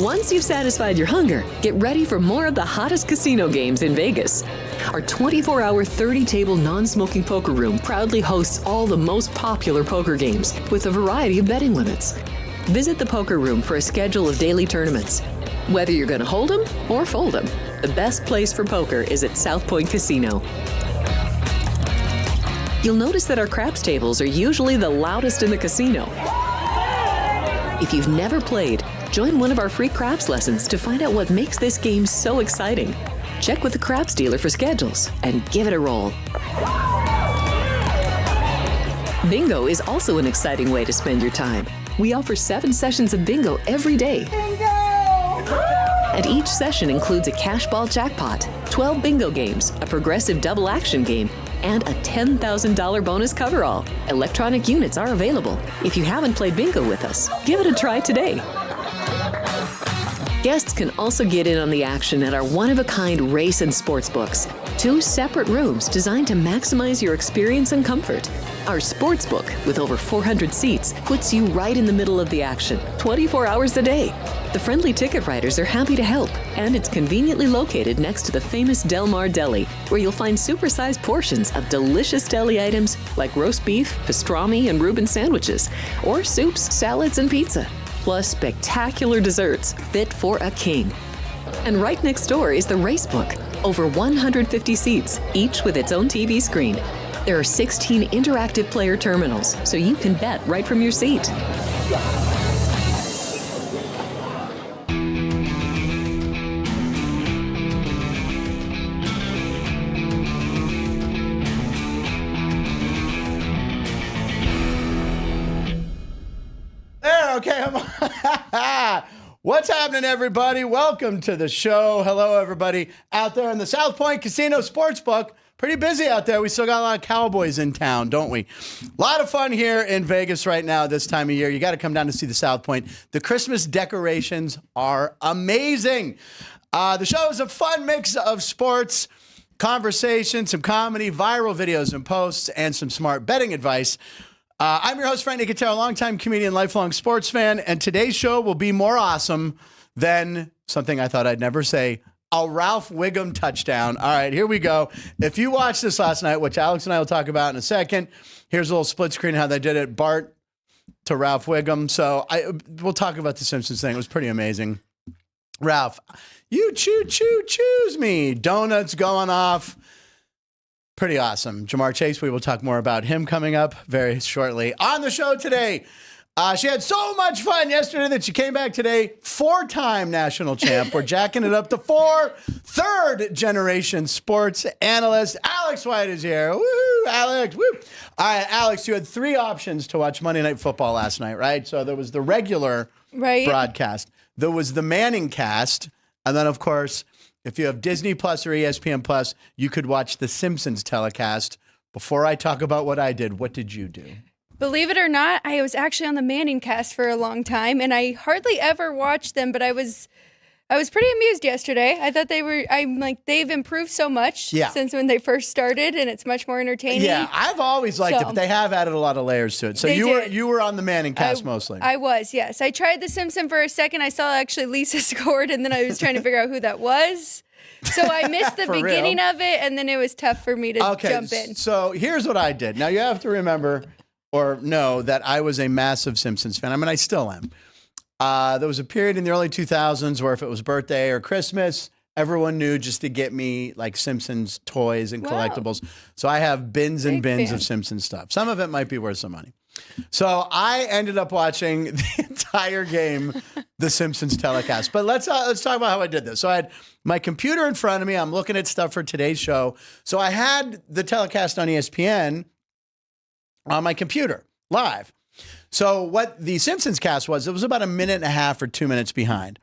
Once you've satisfied your hunger, get ready for more of the hottest casino games in Vegas. Our 24-hour, 30-table non-smoking poker room proudly hosts all the most popular poker games with a variety of betting limits. Visit the poker room for a schedule of daily tournaments. Whether you're going to hold 'em or fold 'em, the best place for poker is at South Point Casino. You'll notice that our craps tables are usually the loudest in the casino. If you've never played, join one of our free craps lessons to find out what makes this game so exciting. Check with the craps dealer for schedules and give it a roll. Bingo is also an exciting way to spend your time. We offer 7 sessions of bingo every day. Bingo! And each session includes a cash ball jackpot, 12 bingo games, a progressive double action game, and a $10,000 bonus coverall. Electronic units are available. If you haven't played bingo with us, give it a try today. Guests can also get in on the action at our one-of-a-kind race and sports books. 2 separate rooms designed to maximize your experience and comfort. Our sports book, with over 400 seats, puts you right in the middle of the action, 24 hours a day. The friendly ticket writers are happy to help, and it's conveniently located next to the famous Del Mar Deli, where you'll find supersized portions of delicious deli items like roast beef, pastrami, and Reuben sandwiches, or soups, salads, and pizza. Plus spectacular desserts fit for a king. And right next door is the race book. Over 150 seats, each with its own TV screen. There are 16 interactive player terminals, so you can bet right from your seat. Okay, what's happening, everybody? Welcome to the show. Hello, everybody out there in the South Point Casino Sportsbook. Pretty busy out there. We still got a lot of Cowboys in town, don't we? A lot of fun here in Vegas right now this time of year. You got to come down to see the South Point. The Christmas decorations are amazing. The show is a fun mix of sports, conversation, some comedy, viral videos and posts, and some smart betting advice. I'm your host, Frank Nicotero, longtime comedian, lifelong sports fan, and today's show will be more awesome than something I thought I'd never say, a Ralph Wiggum touchdown. All right, here we go. If you watched this last night, which Alex and I will talk about in a second, here's a little split screen how they did it, Bart to Ralph Wiggum. So we'll talk about the Simpsons thing. It was pretty amazing. Ralph, you choose me. Donuts going off. Pretty awesome. Jamar Chase, we will talk more about him coming up very shortly. On the show today, she had so much fun yesterday that she came back today, 4-time national champ. We're jacking it up to 4. Third-generation sports analyst. Alex White is here. Woo, Alex. Woo. All right, Alex, you had 3 options to watch Monday Night Football last night, right? So there was the regular broadcast. There was the Manning cast. And then, of course, if you have Disney Plus or ESPN Plus, you could watch the Simpsons telecast. Before I talk about what I did, what did you do? Believe it or not, I was actually on the Manning cast for a long time, and I hardly ever watched them, but I was pretty amused yesterday. I thought they've improved so much since when they first started, and it's much more entertaining. Yeah, I've always liked it, but they have added a lot of layers to it. So you were on the Manning cast mostly. I was, yes. I tried the Simpson for a second. I saw actually Lisa scored, and then I was trying to figure out who that was. So I missed the beginning of it, and then it was tough for me to jump in. So here's what I did. Now you have to remember or know that I was a massive Simpsons fan. I mean, I still am. There was a period in the early 2000s where if it was birthday or Christmas, everyone knew just to get me like Simpsons toys and collectibles. So I have bins and bins of Simpsons stuff. Some of it might be worth some money. So I ended up watching the entire game, the Simpsons telecast. But let's talk about how I did this. So I had my computer in front of me. I'm looking at stuff for today's show. So I had the telecast on ESPN on my computer live. So what the Simpsons cast was, it was about 1.5 minutes or 2 minutes behind.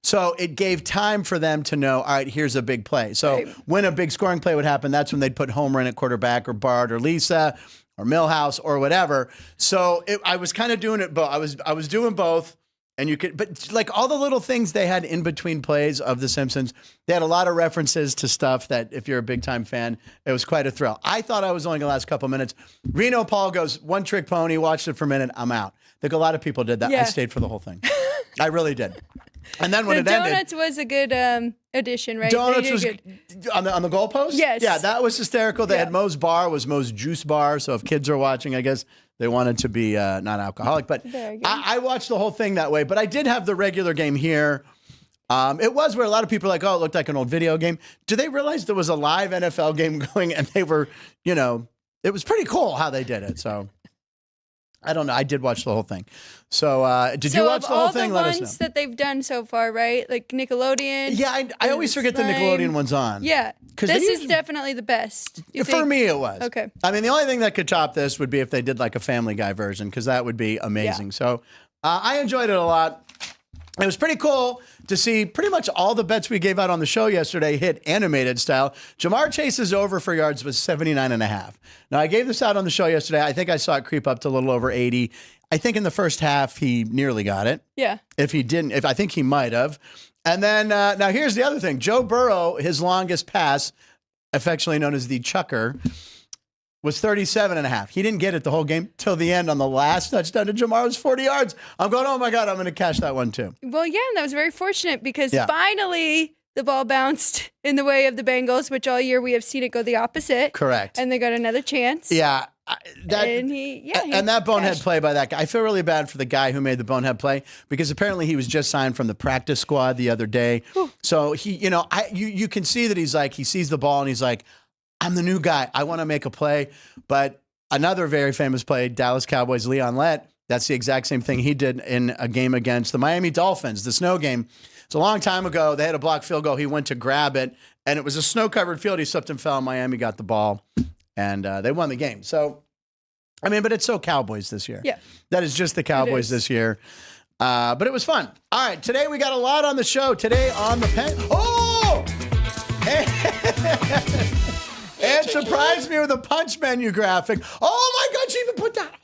So it gave time for them to know, all right, here's a big play. So when a big scoring play would happen, that's when they'd put Homer in at quarterback or Bart or Lisa or Milhouse or whatever. So I was kind of doing it both. I was doing both. And you could, but like all the little things they had in between plays of The Simpsons, they had a lot of references to stuff that if you're a big time fan, it was quite a thrill. I thought I was only going to last a couple minutes. Reno Paul goes, one trick pony, watched it for a minute, I'm out. I think a lot of people did that. I stayed for the whole thing. I really did. And then when it donuts was a good addition, right? Donuts was on the goalpost? Yes. Yeah, that was hysterical. They had Moe's Bar, was Moe's Juice Bar. So if kids are watching, I guess they wanted to be non-alcoholic. But I watched the whole thing that way. But I did have the regular game here. It was where a lot of people are like, oh, it looked like an old video game. Do they realize there was a live NFL game going and they were, it was pretty cool how they did it. So I don't know. I did watch the whole thing. So did you watch the whole thing? Let us know. Ones that they've done so far, right? Like Nickelodeon. Yeah, I always forget the Nickelodeon one's on. Yeah. This is definitely the best. For me, it was. Okay. I mean, the only thing that could top this would be if they did like a Family Guy version, because that would be amazing. Yeah. So I enjoyed it a lot. It was pretty cool to see pretty much all the bets we gave out on the show yesterday hit animated style. Jamar Chase's over for yards was 79.5. Now, I gave this out on the show yesterday. I think I saw it creep up to a little over 80. I think in the first half, he nearly got it. Yeah. If he didn't, I think he might have. And then, now here's the other thing. Joe Burrow, his longest pass, affectionately known as the Chucker, was 37.5. He didn't get it the whole game till the end on the last touchdown to Jamar. Was 40 yards. I'm going, oh my God, I'm going to cash that one too. Well, yeah, and that was very fortunate because finally the ball bounced in the way of the Bengals, which all year we have seen it go the opposite. Correct. And they got another chance. Yeah. And that bonehead play by that guy. I feel really bad for the guy who made the bonehead play because apparently he was just signed from the practice squad the other day. Whew. So he, you can see that he's like, he sees the ball and he's like, I'm the new guy. I want to make a play. But another very famous play, Dallas Cowboys, Leon Lett, that's the exact same thing he did in a game against the Miami Dolphins, the snow game. It's a long time ago. They had a blocked field goal. He went to grab it, and it was a snow-covered field. He slipped and fell, and Miami got the ball, and they won the game. So, I mean, but it's so Cowboys this year. Yeah. That is just the Cowboys this year. But it was fun. All right, today we got a lot on the show. Today on the pen. Oh! And surprised me with a punch menu graphic. Oh my God, she even put that on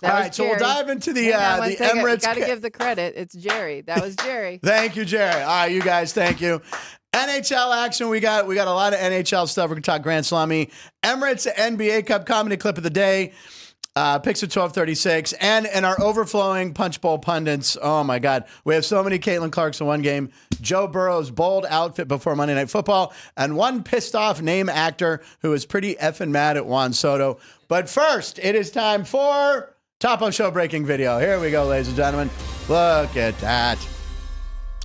there. All right, so we'll dive into the Emirates. Got to give the credit. It's Jerry. That was Jerry. Thank you, Jerry. All right, you guys, thank you. NHL action. We got a lot of NHL stuff. We're gonna talk Grand Slammy. Emirates NBA Cup comedy clip of the day. Picks at 12:36, and in our overflowing Punch Bowl pundits, oh my God, we have so many Caitlin Clarks in one game, Joe Burrow's bold outfit before Monday Night Football, and one pissed off name actor who is pretty effing mad at Juan Soto. But first, it is time for Top of Show breaking video. Here we go, ladies and gentlemen. Look at that.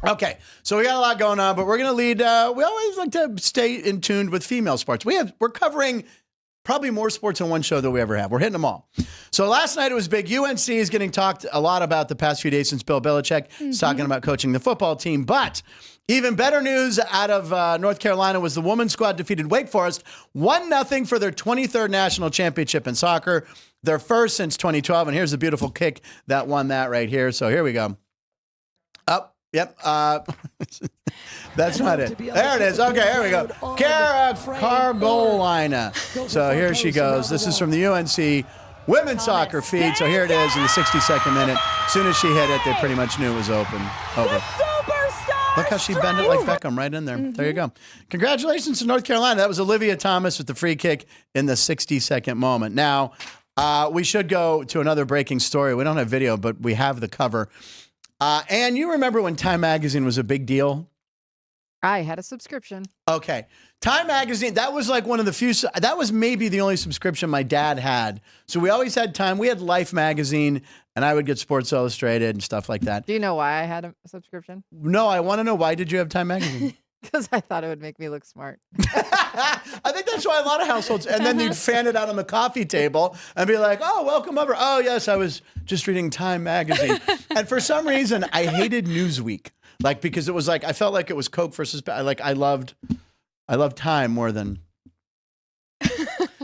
Okay, so we got a lot going on, but we're going to lead. We always like to stay in tune with female sports. We're covering probably more sports in one show than we ever have. We're hitting them all. So last night it was big. UNC is getting talked a lot about the past few days since Bill Belichick is talking about coaching the football team. But even better news out of North Carolina was the women's squad defeated Wake Forest 1-0 for their 23rd national championship in soccer, their first since 2012. And here's the beautiful kick that won that right here. So here we go. Up. Yep. That's not it. There it is. Okay, here we go. Kara Cargolina. So here she goes. This is from the UNC women's soccer feed. So here it is in the 62nd minute. As soon as she hit it, they pretty much knew it was over. Look how she bent it like Beckham right in there. There you go. Congratulations to North Carolina. That was Olivia Thomas with the free kick in the 62nd moment. Now, we should go to another breaking story. We don't have video, but we have the cover. And you remember when Time Magazine was a big deal? I had a subscription. Okay. Time Magazine, that was like one of the few, that was maybe the only subscription my dad had. So we always had Time. We had Life Magazine, and I would get Sports Illustrated and stuff like that. Do you know why I had a subscription? No, I want to know, why did you have Time Magazine? Because I thought it would make me look smart. I think that's why a lot of households, and then you'd fan it out on the coffee table and be like, oh, welcome over. Oh, yes, I was just reading Time Magazine. And for some reason, I hated Newsweek. Like, because it was like, I felt like it was Coke versus, like, I loved Time more than.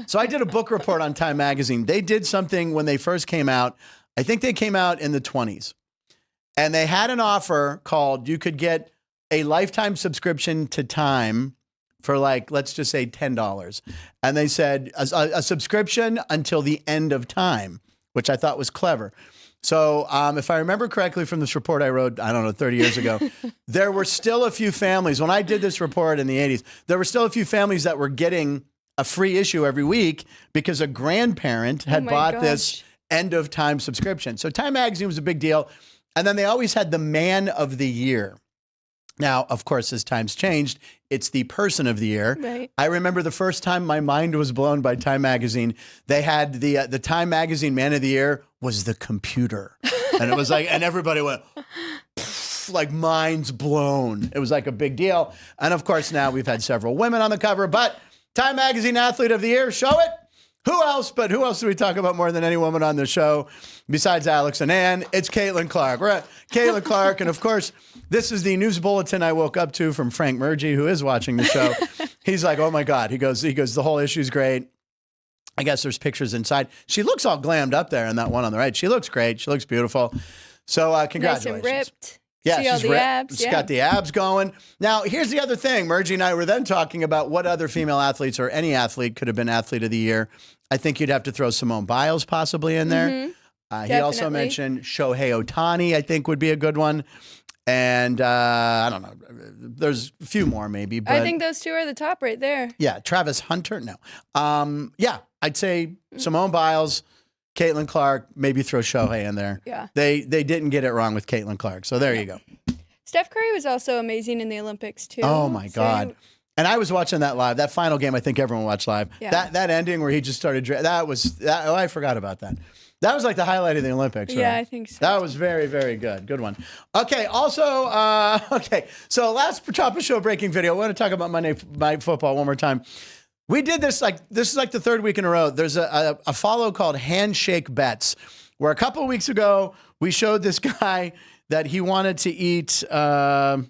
So I did a book report on Time Magazine. They did something when they first came out. I think they came out in the 20s. And they had an offer called, you could get a lifetime subscription to Time for like, let's just say $10. And they said a subscription until the end of time, which I thought was clever. So if I remember correctly from this report I wrote, I don't know, 30 years ago, there were still a few families. When I did this report in the 80s, there were still a few families that were getting a free issue every week because a grandparent had bought this end of time subscription. So Time Magazine was a big deal. And then they always had the man of the year. Now, of course, as times changed, it's the person of the year. Right. I remember the first time my mind was blown by Time Magazine. They had the Time Magazine man of the year was the computer. And it was like, and everybody went, like minds blown. It was like a big deal. And of course, now we've had several women on the cover, but Time Magazine Athlete of the Year, show it. Who else do we talk about more than any woman on the show besides Alex and Ann? It's Caitlin Clark. We're at Caitlin Clark. And of course, this is the news bulletin I woke up to from Frank Murgy, who is watching the show. He's like, oh my God. He goes, the whole issue's great. I guess there's pictures inside. She looks all glammed up there in that one on the right. She looks great. She looks beautiful. So congratulations. Nice and ripped. Yeah, see all the abs. She's got the abs going. Now, here's the other thing. Murgy and I were then talking about what other female athletes or any athlete could have been athlete of the year. I think you'd have to throw Simone Biles possibly in there. He also mentioned Shohei Ohtani, I think would be a good one. And I don't know. There's a few more maybe. But I think those two are the top right there. Yeah, Travis Hunter, no. Yeah, I'd say Simone Biles, Caitlin Clark, maybe throw Shohei in there. Yeah. They didn't get it wrong with Caitlin Clark. So there you go. Steph Curry was also amazing in the Olympics too. Oh my God. And I was watching that live. That final game, I think everyone watched live. Yeah. That ending where he just started, I forgot about that. That was like the highlight of the Olympics, right? Yeah, I think so. That was very, very good. Good one. Okay, also, so last top of show breaking video. I want to talk about Monday Night Football one more time. We did this is like the third week in a row. There's a follow called Handshake Bets, where a couple of weeks ago we showed this guy that he wanted to eat a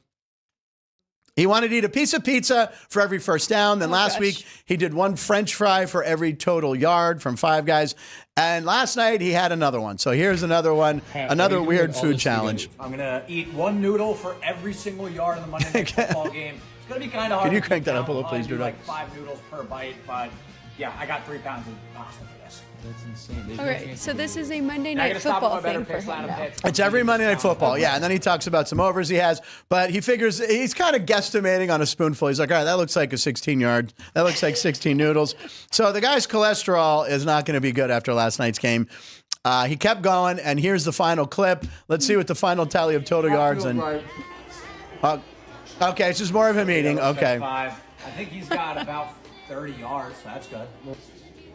piece of pizza for every first down. Then last week he did one French fry for every total yard from Five Guys. And last night he had another one. So here's another one, another weird food challenge. I'm going to eat one noodle for every single yard in the Monday Night Football game. It's going to be kind of hard. Can you crank that up a little, please? Do like 5 noodles per bite, but yeah, I got 3 pounds of pasta for this. That's insane. All right, so this is a Monday Night Football thing for him now. It's every Monday Night Football, yeah. And then he talks about some overs he has, but he figures he's kind of guesstimating on a spoonful. He's like, all right, that looks like a 16 yard. That looks like 16 noodles. So the guy's cholesterol is not going to be good after last night's game. He kept going, and here's the final clip. Let's see what the final tally of total yards and. Okay, it's just more of him eating. Okay. 5. I think he's got about 30 yards, so that's good.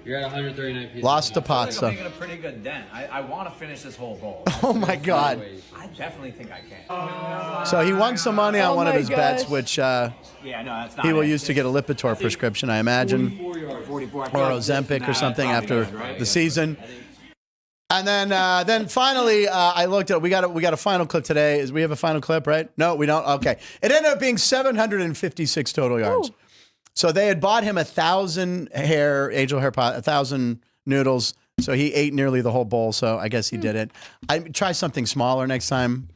You're at 139 pieces. Lost to I'm pasta. making a pretty good dent. I want to finish this whole bowl. Oh my God. I definitely think I can. So he won some money on one of his bets, which Yeah, no, that's not he will it. use to get a Lipitor prescription, I imagine, 44. or Ozempic or something after the season. And then finally, I looked at we got a final clip today. We have a final clip, right? No, we don't. Okay, it ended up being 756 total yards. Ooh. So they had bought him 1,000 age-old hair pot, 1,000 noodles. So he ate nearly the whole bowl. So I guess he did it. I try something smaller next time.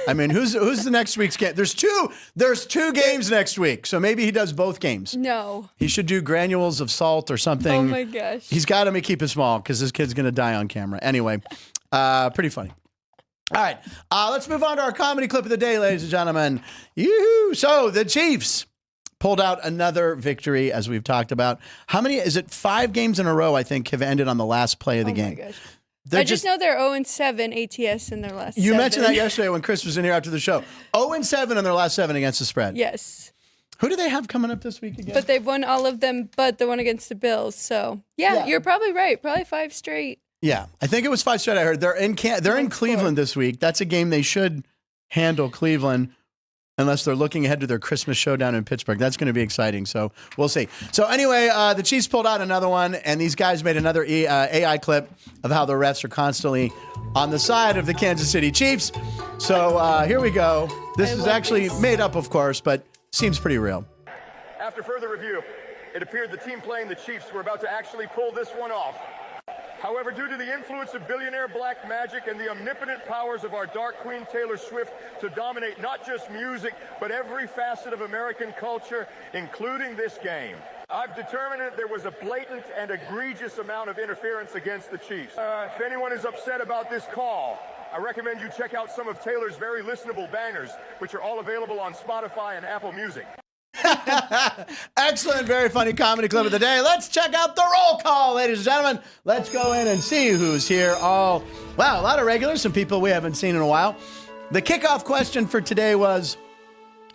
I mean, who's the next week's game? There's two games next week. So maybe he does both games. No. He should do granules of salt or something. Oh my gosh. He's got to keep it small because this kid's going to die on camera. Anyway, pretty funny. All right. Let's move on to our comedy clip of the day, ladies and gentlemen. Yoo-hoo. So the Chiefs pulled out another victory, as we've talked about. How many? Is it 5 games in a row, I think, have ended on the last play of the game? My gosh. I just know they're 0-7 ATS in their last 7. You mentioned that yesterday when Chris was in here after the show. 0-7 in their last 7 against the spread. Yes. Who do they have coming up this week again? But they've won all of them but the one against the Bills. So, yeah. You're probably right. Probably 5 straight. Yeah, I think it was 5 straight. I heard they're in Cleveland this week. That's a game they should handle, Cleveland, unless they're looking ahead to their Christmas showdown in Pittsburgh. That's going to be exciting. So we'll see. So anyway, the Chiefs pulled out another one, and these guys made another AI clip of how the refs are constantly on the side of the Kansas City Chiefs. So here we go. This is actually made up, of course, but seems pretty real. After further review, it appeared the team playing the Chiefs were about to actually pull this one off. However, due to the influence of billionaire black magic and the omnipotent powers of our dark queen Taylor Swift to dominate not just music, but every facet of American culture, including this game, I've determined that there was a blatant and egregious amount of interference against the Chiefs. If anyone is upset about this call, I recommend you check out some of Taylor's very listenable bangers, which are all available on Spotify and Apple Music. Excellent, very funny comedy clip of the day. Let's check out the roll call, ladies and gentlemen. Let's go in and see who's here. Wow, a lot of regulars, some people we haven't seen in a while. The kickoff question for today was,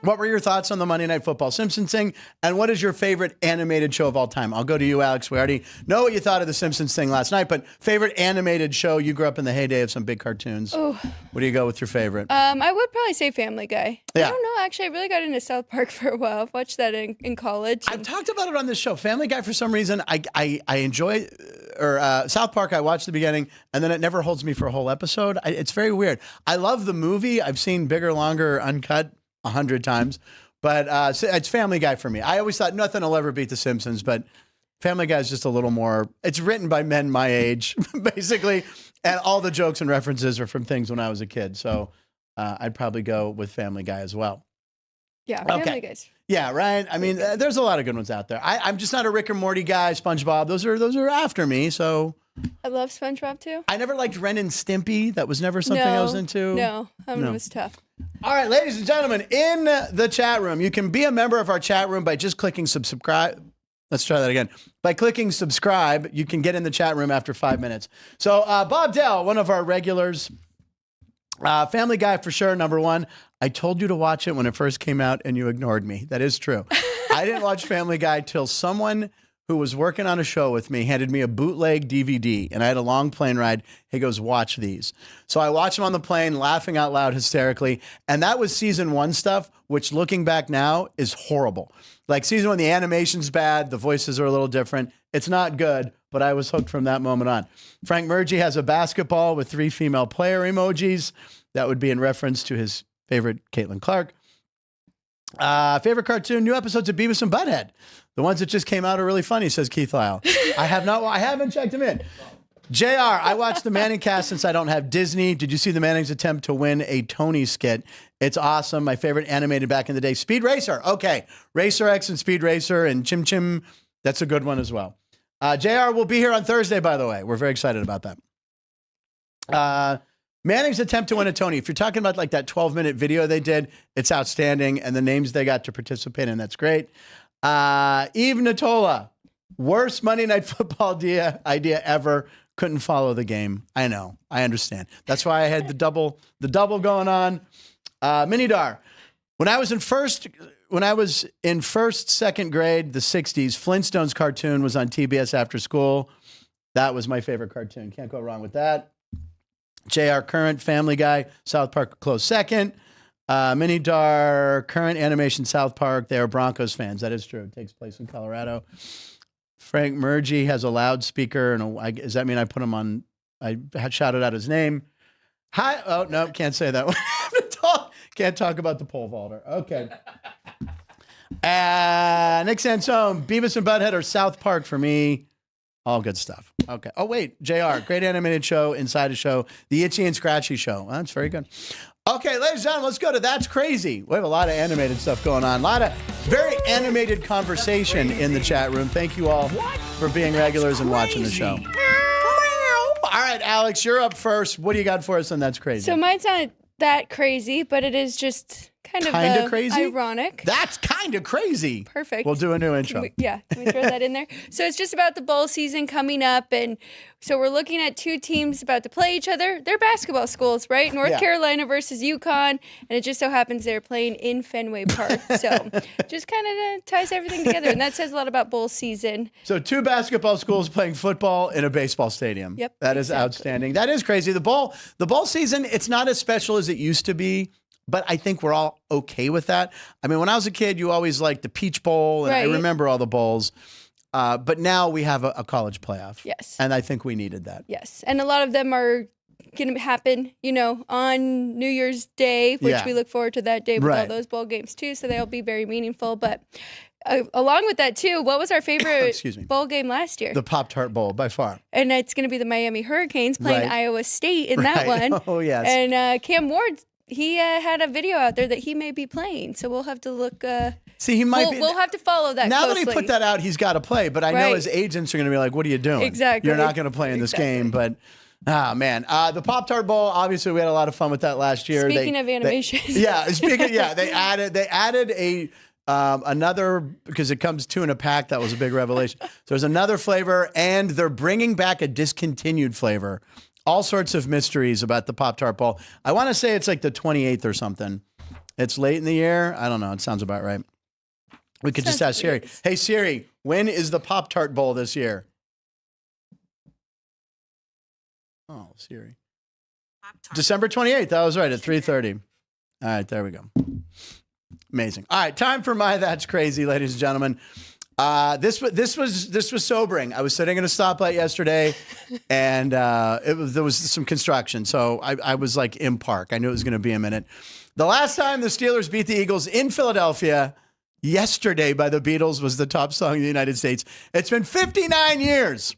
what were your thoughts on the Monday Night Football Simpsons thing? And what is your favorite animated show of all time? I'll go to you, Alex. We already know what you thought of the Simpsons thing last night, but favorite animated show? You grew up in the heyday of some big cartoons. Oh. What do you go with your favorite? I would probably say Family Guy. Yeah. I don't know. Actually, I really got into South Park for a while. I've watched that in college. I've talked about it on this show. Family Guy, for some reason, I enjoy, South Park, I watched the beginning, and then it never holds me for a whole episode. It's very weird. I love the movie. I've seen Bigger, Longer, Uncut 100 times. But it's Family Guy for me. I always thought nothing will ever beat The Simpsons, but Family Guy is just a little more, it's written by men my age, basically, and all the jokes and references are from things when I was a kid. So I'd probably go with Family Guy as well. Yeah, Family Guy's. Yeah, right. I mean, there's a lot of good ones out there. I'm just not a Rick and Morty guy, SpongeBob. Those are after me, so. I love SpongeBob, too. I never liked Ren and Stimpy. That was never something I was into. No, it was tough. All right, ladies and gentlemen, in the chat room, you can be a member of our chat room by just clicking subscribe. Let's try that again. By clicking subscribe, you can get in the chat room after 5 minutes. So Bob Dell, one of our regulars, Family Guy for sure, number one. I told you to watch it when it first came out, and you ignored me. That is true. I didn't watch Family Guy till someone who was working on a show with me handed me a bootleg DVD, and I had a long plane ride. He goes, watch these. So I watched him on the plane, laughing out loud hysterically, and that was season 1 stuff, which looking back now is horrible. Like season 1, the animation's bad, the voices are a little different. It's not good, but I was hooked from that moment on. Frank Murgy has a basketball with 3 female player emojis. That would be in reference to his favorite Caitlin Clark. Favorite cartoon, new episodes of Beavis and Butthead. The ones that just came out are really funny, says Keith Lyle. I haven't checked them in. JR, I watched the Manning cast since I don't have Disney. Did you see the Manning's attempt to win a Tony skit? It's awesome. My favorite animated back in the day, Speed Racer. Okay, Racer X and Speed Racer and Chim Chim. That's a good one as well. JR will be here on Thursday, by the way. We're very excited about that. Manning's attempt to win a Tony. If you're talking about like that 12-minute video they did, it's outstanding. And the names they got to participate in, that's great. Eve Natola, worst Monday Night Football idea ever. Couldn't follow the game. I know. I understand. That's why I had the double going on. Minidar, when I was in second grade, the 60s, Flintstones cartoon was on TBS after school. That was my favorite cartoon. Can't go wrong with that. JR, current Family Guy, South Park close second. Minidar, current animation South Park. They are Broncos fans. That is true. It takes place in Colorado. Frank Murgy has a loudspeaker. And does that mean I put him on? I had shouted out his name. Hi. Oh, no, can't say that one. Can't talk about the pole vaulter. Okay. Nick Sansone, Beavis and Butthead or South Park for me. All good stuff. Okay. Oh, wait. JR, great animated show, Inside a Show, The Itchy and Scratchy Show. Well, that's very good. Okay, ladies and gentlemen, let's go to That's Crazy. We have a lot of animated stuff going on. A lot of very animated conversation in the chat room. Thank you all for being regulars and watching the show. All right, Alex, you're up first. What do you got for us on That's Crazy? So mine's not that crazy, but it is just kind of crazy? ironic. That's kind of crazy. Perfect. We'll do a new intro. Can we throw that in there? So it's just about the bowl season coming up, and so we're looking at 2 teams about to play each other. They're basketball schools, right? North Carolina versus UConn, and it just so happens they're playing in Fenway Park. So just kind of ties everything together, and that says a lot about bowl season. So 2 basketball schools playing football in a baseball stadium. Yep. That is outstanding. That is crazy. The bowl season, it's not as special as it used to be. But I think we're all okay with that. I mean, when I was a kid, you always liked the Peach Bowl, and I remember all the bowls. But now we have a college playoff. Yes. And I think we needed that. Yes. And a lot of them are going to happen, on New Year's Day, which we look forward to that day with all those bowl games, too. So they'll be very meaningful. But along with that, too, what was our favorite bowl game last year? The Pop-Tart Bowl, by far. And it's going to be the Miami Hurricanes playing Iowa State in that one. Oh, yes. And Cam Ward, he had a video out there that he may be playing, so we'll have to look. See, he might We'll have to follow that now closely. that he put that out, he's got to play. But I know his agents are going to be like, what are you doing? Exactly. You're not going to play in this game. But, man. The Pop-Tart Bowl, obviously, we had a lot of fun with that last year. Speaking of animation. They added Another, because it comes two in a pack. That was a big revelation. So there's another flavor, and they're bringing back a discontinued flavor. All sorts of mysteries about the Pop-Tart Bowl. I want to say it's like the 28th or something. It's late in the year. I don't know. It sounds about right. We could just ask Siri. Hey, Siri, when is the Pop-Tart Bowl this year? Oh, Siri. December 28th. That was right, at 3:30. All right, there we go. Amazing. All right, time for My That's Crazy, ladies and gentlemen. This was sobering. I was sitting at a stoplight yesterday, and there was some construction, so I was like in park. I knew it was going to be a minute. The last time the Steelers beat the Eagles in Philadelphia, Yesterday by the Beatles was the top song in the United States. It's been 59 years.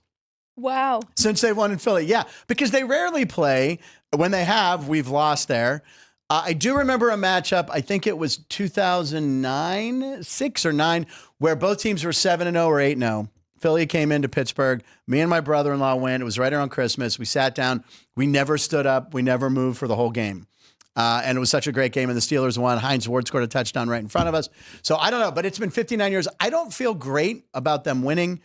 Wow. Since they've won in Philly. Yeah, because they rarely play. When they have, we've lost there. I do remember a matchup, I think it was 2009, 6 or 9, where both teams were 7-0 or 8-0. Philly came into Pittsburgh. Me and my brother-in-law went. It was right around Christmas. We sat down. We never stood up. We never moved for the whole game. And it was such a great game, and the Steelers won. Hines Ward scored a touchdown right in front of us. So I don't know, but it's been 59 years. I don't feel great about them winning,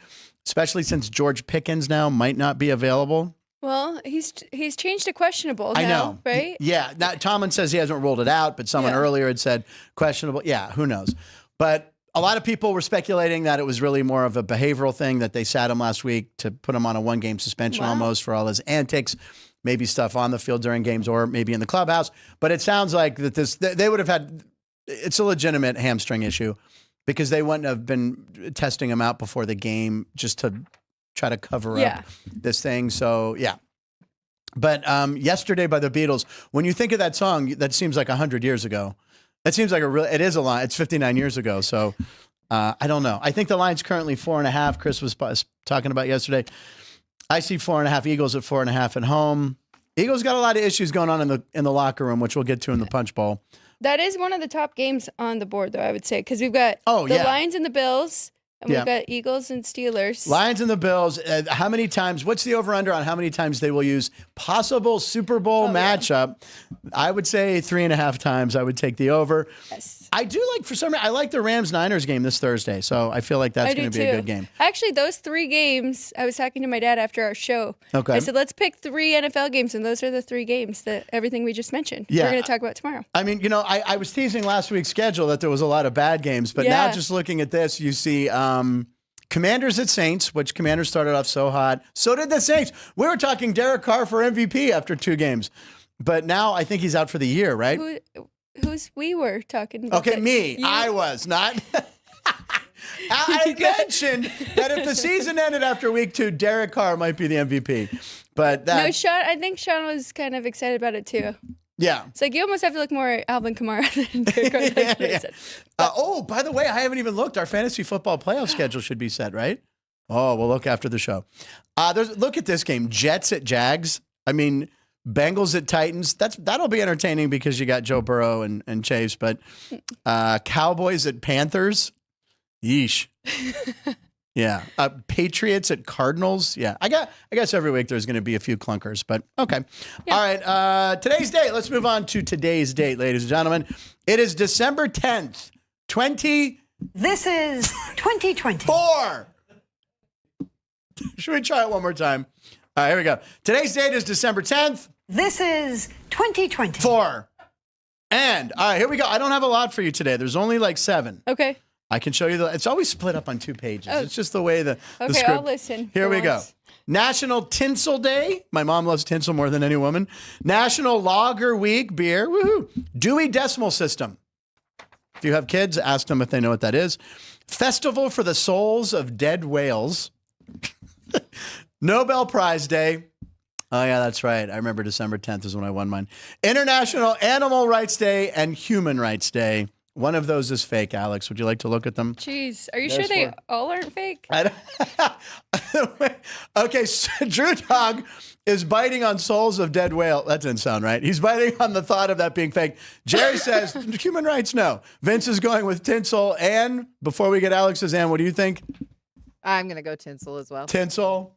especially since George Pickens now might not be available. Well, he's changed to questionable now, I know. right? Yeah. Now, Tomlin says he hasn't ruled it out, but someone earlier had said questionable. Yeah, who knows? But a lot of people were speculating that it was really more of a behavioral thing, that they sat him last week to put him on a one-game suspension almost for all his antics, maybe stuff on the field during games or maybe in the clubhouse. But it sounds like that they would have had, it's a legitimate hamstring issue because they wouldn't have been testing him out before the game just to try to cover up this thing. So, yeah. But Yesterday by the Beatles, when you think of that song, that seems like 100 years ago. That seems like it is a line. It's 59 years ago. So I don't know. I think the line's currently 4.5. Chris was talking about yesterday. I see 4.5, Eagles at 4.5 at home. Eagles got a lot of issues going on in the locker room, which we'll get to in the Punch Bowl. That is one of the top games on the board, though, I would say, because we've got the Lions and the Bills. And we've got Eagles and Steelers. Lions and the Bills. How many times? What's the over-under on how many times they will use possible Super Bowl matchup? Yeah. I would say 3.5 times. I would take the over. Yes. I do like, for some reason, I like the Rams-Niners game this Thursday. So I feel like that's going to be a good game. Actually, those 3 games, I was talking to my dad after our show. Okay. I said, let's pick 3 NFL games, and those are the 3 games that everything we just mentioned. Yeah. We're going to talk about tomorrow. I mean, I was teasing last week's schedule that there was a lot of bad games, but now just looking at this, you see Commanders at Saints, which Commanders started off so hot. So did the Saints. We were talking Derek Carr for MVP after 2 games, but now I think he's out for the year, right? Who's we were talking about? Okay, me. I was not. I mentioned that if the season ended after week 2, Derek Carr might be the MVP. But no, Sean. I think Sean was kind of excited about it too. Yeah. It's like you almost have to look more at Alvin Kamara than Derek Carr. Oh, by the way, I haven't even looked. Our fantasy football playoff schedule should be set, right? Oh, we'll look after the show. Look at this game. Jets at Jags. I mean, Bengals at Titans. That'll be entertaining because you got Joe Burrow and Chase. But Cowboys at Panthers. Yeesh. Yeah. Patriots at Cardinals. Yeah. I guess every week there's going to be a few clunkers, but okay. Yeah. All right. Today's date. Let's move on to today's date, ladies and gentlemen. It is December 10th, 20. This is 2020. 4. Should we try it one more time? All right, here we go. Today's date is December 10th. This is 2020. 4. And, all right, here we go. I don't have a lot for you today. There's only like 7. Okay. I can show you it's always split up on 2 pages. Oh. It's just the way the script. I'll listen. Here we go. National Tinsel Day. My mom loves tinsel more than any woman. National Lager Week beer. Woohoo. Dewey Decimal System. If you have kids, ask them if they know what that is. Festival for the Souls of Dead Whales. Nobel Prize Day. Oh, yeah, that's right. I remember December 10th is when I won mine. International Animal Rights Day and Human Rights Day. One of those is fake, Alex. Would you like to look at them? Jeez. Are you sure they all aren't fake? Okay, so Drew Dog is biting on souls of dead whale. That didn't sound right. He's biting on the thought of that being fake. Jerry says, human rights, no. Vince is going with tinsel. And before we get Alex's, Ann, what do you think? I'm going to go tinsel as well. Tinsel.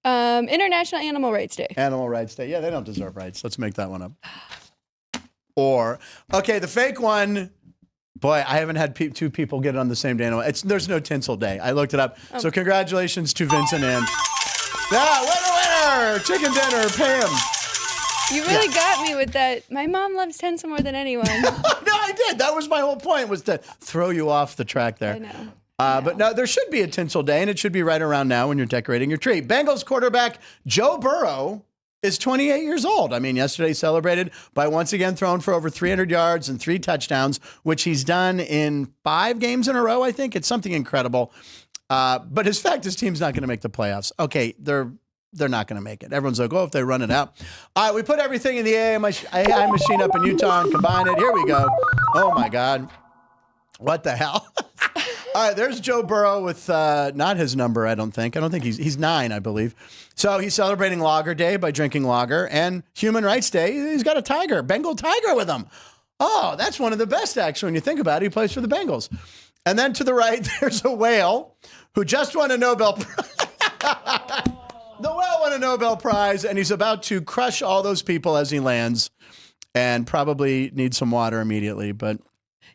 International Animal Rights Day. Animal Rights Day. Yeah, they don't deserve rights. Let's make that one up. Or, okay, the fake one, Boy, I haven't had two people get it on the same day. There's no tinsel day. I looked it up. So congratulations to Vincent and winner! Chicken dinner, Pam. You really got me with that. My mom loves tinsel more than anyone. No, I did. That was my whole point, was to throw you off the track there. I know. But no, there should be a tinsel day, and it should be right around now when you're decorating your tree. Bengals quarterback Joe Burrow is 28 years old. I mean, yesterday celebrated by once again throwing for over 300 yards and 3 touchdowns, which he's done in 5 games in a row, I think. It's something incredible. But his team's not going to make the playoffs. Okay, they're not going to make it. Everyone's like, if they run it out. All right, we put everything in the AI machine up in Utah and combine it. Here we go. Oh, my God. What the hell? All right, there's Joe Burrow with not his number, I don't think. He's 9, I believe. So he's celebrating Lager Day by drinking lager, and Human Rights Day, he's got a Bengal tiger with him. Oh, that's one of the best, actually, when you think about it. He plays for the Bengals. And then to the right, there's a whale who just won a Nobel Prize. The whale won a Nobel Prize, and he's about to crush all those people as he lands and probably needs some water immediately. But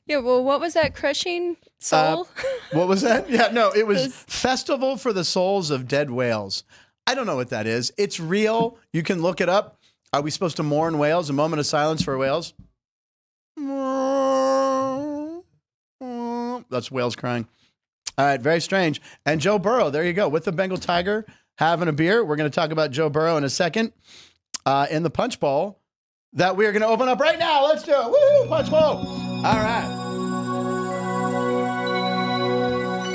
yeah, well, what was that crushing soul? What was that? Yeah, no, it was Festival for the Souls of Dead Whales. I don't know what that is. It's real. You can look it up. Are we supposed to mourn whales? A moment of silence for whales. That's whales crying. All right, very strange. And Joe Burrow, there you go, with the Bengal tiger, having a beer. We're going to talk about Joe Burrow in a second in the Punch Bowl that we are going to open up right now. Let's do it. Woo, Punch Bowl. All right.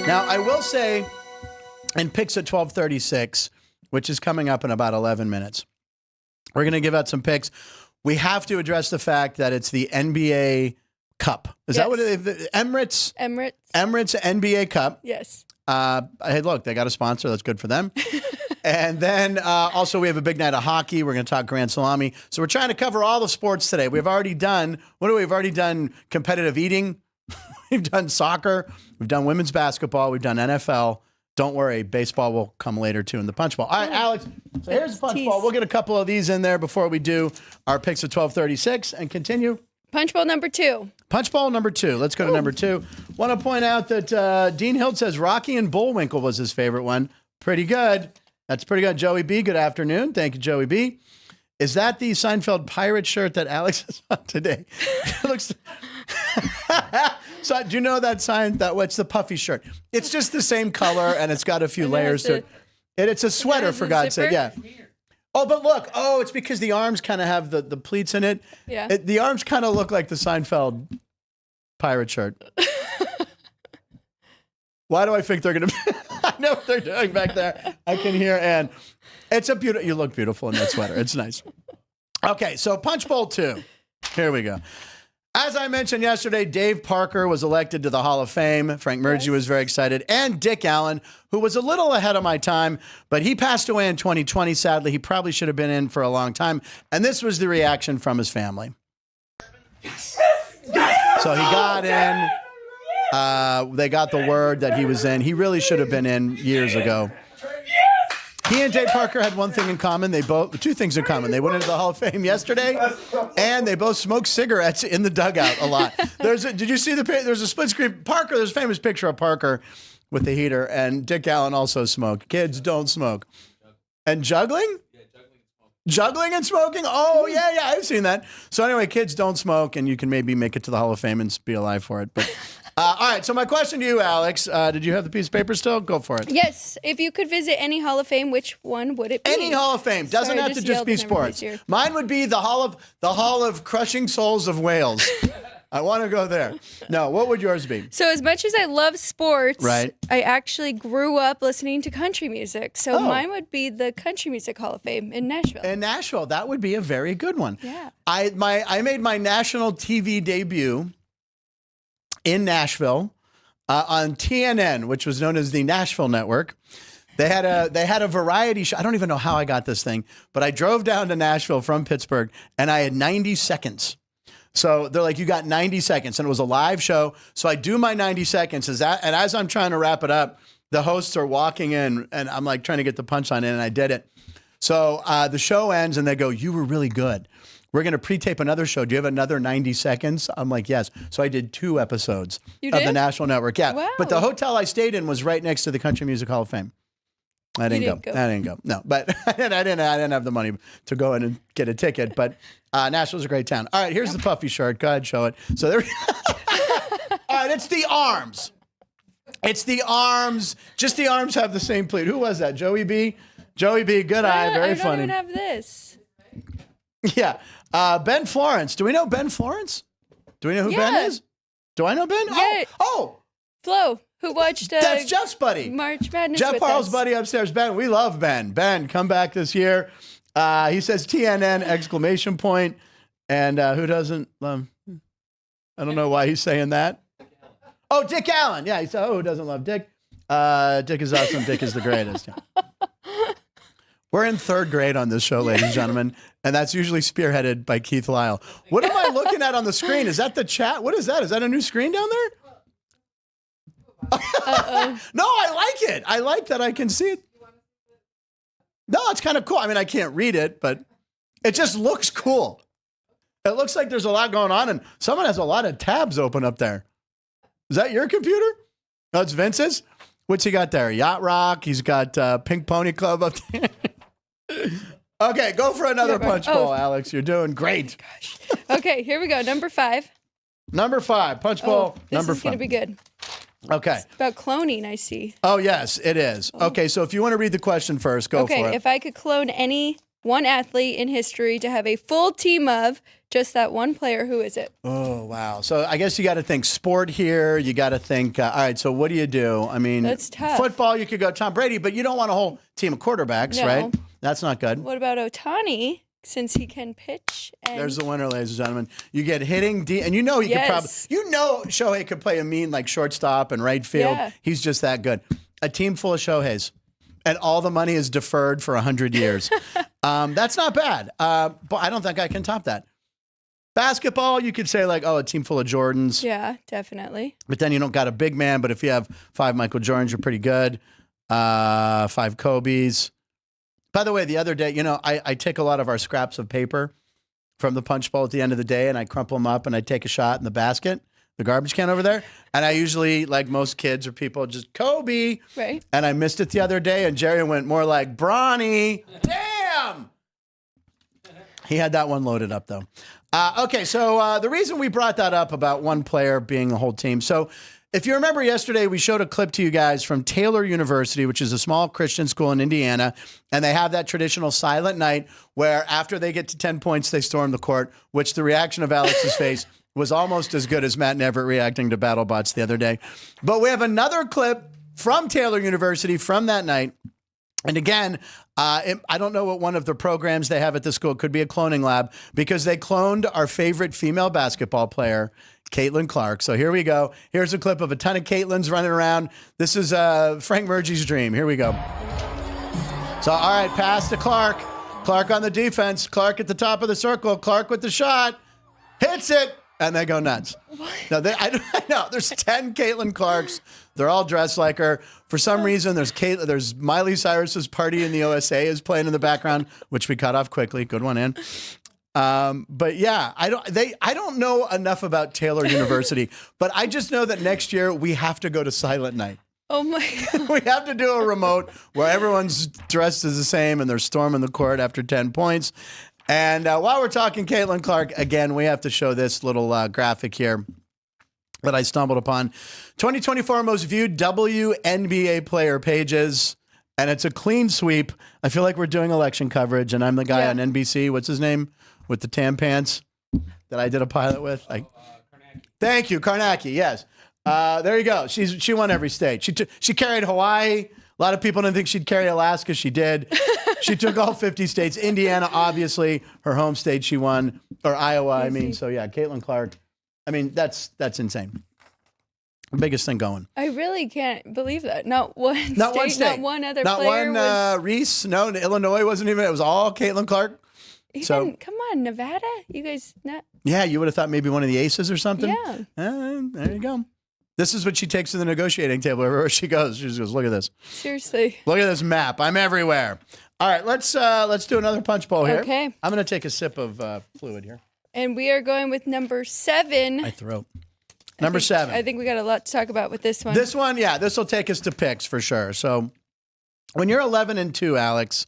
Now, I will say, in picks at 12:36, which is coming up in about 11 minutes, we're going to give out some picks. We have to address the fact that it's the NBA Cup. Is that what it is? Emirates NBA Cup. Yes. Hey, look, they got a sponsor. That's good for them. And then also we have a big night of hockey. We're going to talk Grand Salami. So we're trying to cover all the sports today. We've already done, we've already done competitive eating. We've done soccer. We've done women's basketball. We've done NFL. Don't worry, baseball will come later too in the Punch Bowl. All right, Alex, so here's the Punch Bowl. We'll get a couple of these in there before we do our picks at 12:36 and continue. Punch Bowl number 2. Punch Bowl number 2. Let's go to number 2. Want to point out that Dean Hild says Rocky and Bullwinkle was his favorite one. Pretty good. That's pretty good. Joey B., good afternoon. Thank you, Joey B. Is that the Seinfeld pirate shirt that Alex is on today? It looks... So do you know that sign? What's the puffy shirt? It's just the same color, and it's got a few layers to it. And it's a sweater, for God's sake. Yeah. Oh, but look. Oh, it's because the arms kind of have the pleats in it. Yeah. The arms kind of look like the Seinfeld pirate shirt. Why do I think they're going to be? I know what they're doing back there. I can hear Ann. It's a beautiful. You look beautiful in that sweater. It's nice. Okay, so Punch Bowl 2. Here we go. As I mentioned yesterday, Dave Parker was elected to the Hall of Fame. Frank Murgy was very excited. And Dick Allen, who was a little ahead of my time, but he passed away in 2020, sadly. He probably should have been in for a long time. And this was the reaction from his family. So he got in. They got the word that he was in. He really should have been in years ago. He and Dave Parker had one thing in common. Two things in common. They went into the Hall of Fame yesterday, and they both smoked cigarettes in the dugout a lot. Did you see there's a split screen? Parker, there's a famous picture of Parker with the heater, and Dick Allen also smoked. Kids don't smoke. And juggling? Yeah, juggling and smoking? Oh, yeah, I've seen that. So anyway, kids don't smoke, and you can maybe make it to the Hall of Fame and be alive for it. But all right, so my question to you, Alex, did you have the piece of paper still? Go for it. Yes. If you could visit any Hall of Fame, which one would it be? Any Hall of Fame. Doesn't have to just be sports. Mine would be the Hall of Crushing Souls of Whales. I want to go there. No, what would yours be? So as much as I love sports, right, I actually grew up listening to country music. So mine would be the Country Music Hall of Fame in Nashville. In Nashville. That would be a very good one. Yeah. I made my national TV debut in Nashville on TNN, which was known as the Nashville Network. They had a variety show. I don't even know how I got this thing, but I drove down to Nashville from Pittsburgh, and I had 90 seconds. So they're like, you got 90 seconds, and it was a live show. So I do my 90 seconds, and as I'm trying to wrap it up, the hosts are walking in, and I'm like trying to get the punchline in, and I did it. So the show ends, and they go, "You were really good." we're going to pre-tape another show. Do you have another 90 seconds? I'm like, yes. So I did 2 episodes of the National Network. Yeah. Wow. But the hotel I stayed in was right next to the Country Music Hall of Fame. I didn't go. No, but I didn't have the money to go in and get a ticket. But Nashville's a great town. All right, here's the puffy shirt. Go ahead, show it. So there. All right, it's the arms. It's the arms. Just the arms have the same pleat. Who was that? Joey B. Joey B. Good eye. Very funny. I don't even have this. Yeah. Ben Florence. Do we know Ben Florence? Do we know who Ben is? Do I know Ben? Yeah. Oh. Flo, who watched That's Jeff's buddy. March Madness Jeff with Parle's us. buddy upstairs. Ben, we love Ben. Ben, come back this year. He says TNN exclamation point. And who doesn't love? I don't know why he's saying that. Oh, Dick Allen. Yeah, he said, who doesn't love Dick? Dick is awesome. Dick is the greatest. We're in 3rd grade on this show, ladies and gentlemen, and that's usually spearheaded by Keith Lyle. What am I looking at on the screen? Is that the chat? What is that? Is that a new screen down there? No, I like it. I like that I can see it. No, it's kind of cool. I mean, I can't read it, but it just looks cool. It looks like there's a lot going on, and someone has a lot of tabs open up there. Is that your computer? No, it's Vince's. What's he got there? Yacht Rock. He's got Pink Pony Club up there. Okay, go for another punch bowl, Alex. You're doing great. Gosh. Okay, here we go. Number 5. Number 5. Punch bowl. Number 5. This is going to be good. Okay. It's about cloning, I see. Oh, yes, it is. Okay, so if you want to read the question first, go for it. Okay, if I could clone any one athlete in history to have a full team of just that one player, who is it? Oh, wow. So I guess you got to think sport here. You got to think, all right, so what do you do? I mean, that's tough. Football, you could go Tom Brady, but you don't want a whole team of quarterbacks, right? That's not good. What about Ohtani, since he can pitch? And there's the winner, ladies and gentlemen. You get hitting, and you know he could probably, Shohei could play a mean like shortstop and right field. Yeah. He's just that good. A team full of Shoheis, and all the money is deferred for 100 years. That's not bad, but I don't think I can top that. Basketball, you could say like, a team full of Jordans. Yeah, definitely. But then you don't got a big man. But if you have 5 Michael Jordans, you're pretty good. 5 Kobes. By the way, the other day, I take a lot of our scraps of paper from the punch bowl at the end of the day, and I crumple them up, and I take a shot in the basket, the garbage can over there. And I usually, like most kids or people, just Kobe. Right. And I missed it the other day, and Jerry went more like Bronny. Damn! He had that one loaded up, though. Okay, so the reason we brought that up about one player being the whole team. So if you remember yesterday, we showed a clip to you guys from Taylor University, which is a small Christian school in Indiana. And they have that traditional silent night where after they get to 10 points, they storm the court, which the reaction of Alex's face was almost as good as Matt and Everett reacting to BattleBots the other day. But we have another clip from Taylor University from that night. And again, I don't know what one of the programs they have at the school. It could be a cloning lab because they cloned our favorite female basketball player, Caitlin Clark. So here we go. Here's a clip of a ton of Caitlins running around. This is Frank Murgy's dream. Here we go. So, all right, pass to Clark. Clark on the defense. Clark at the top of the circle. Clark with the shot. Hits it. And they go nuts. What? No, I know. There's 10 Caitlin Clarks. They're all dressed like her. For some reason, there's Miley Cyrus's Party in the USA is playing in the background, which we cut off quickly. Good one, Ann. But yeah, I don't know enough about Taylor University, but I just know that next year we have to go to Silent Night. Oh my God. We have to do a remote where everyone's dressed as the same and they're storming the court after 10 points. And while we're talking Caitlin Clark, again, we have to show this little graphic here that I stumbled upon. 2024 most viewed WNBA player pages, and it's a clean sweep. I feel like we're doing election coverage, and I'm the guy on NBC. What's his name? With the tan pants that I did a pilot with. Thank you, Karnacki, yes. There you go. She won every state. She carried Hawaii. A lot of people didn't think she'd carry Alaska. She did. She took all 50 states. Indiana, obviously, her home state, she won. Or Iowa, I mean. So, yeah, Caitlin Clark. I mean, that's insane. Biggest thing going. I really can't believe that. Not one state. Not one other player. Not one Reese. No, Illinois wasn't even. It was all Caitlin Clark. Even, come on, Nevada? You guys not? Yeah, you would have thought maybe one of the aces or something. Yeah. There you go. This is what she takes to the negotiating table everywhere she goes. She just goes, look at this. Seriously. Look at this map. I'm everywhere. All right, let's do another punch bowl here. Okay. I'm going to take a sip of fluid here. And we are going with number 7. My throat. Number 7. I think we got a lot to talk about with this one. This one, yeah, this will take us to picks for sure. So when you're 11-2, Alex,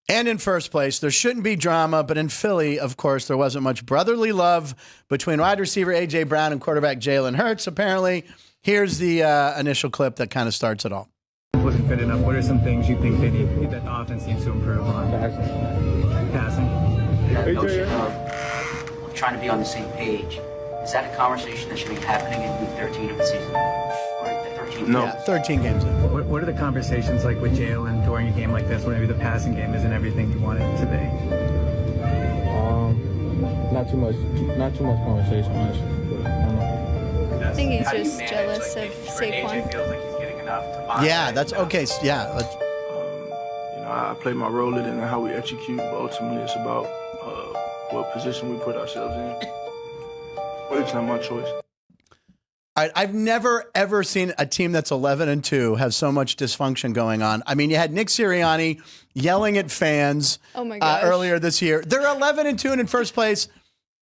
and in first place, there shouldn't be drama. But in Philly, of course, there wasn't much brotherly love between wide receiver A.J. Brown and quarterback Jalen Hurts, apparently. Here's the initial clip that kind of starts it all. Wasn't fit enough. What are some things you think they need that the offense needs to improve on? Passing. Trying to be on the same page. Is that a conversation that should be happening in week 13 of the season? Or the 13? No, 13 games in. What are the conversations like with Jalen during a game like this, when maybe the passing game isn't everything you want it to be? Not too much conversation, honestly. But I don't know. I think he's just jealous of Saquon. Feels like he's getting enough to Yeah, that's okay. Yeah, let's. I play my role in it and how we execute, but ultimately it's about what position we put ourselves in. But it's not my choice. All right, I've never, ever seen a team that's 11-2 have so much dysfunction going on. I mean, you had Nick Sirianni yelling at fans earlier this year. They're 11-2 and in first place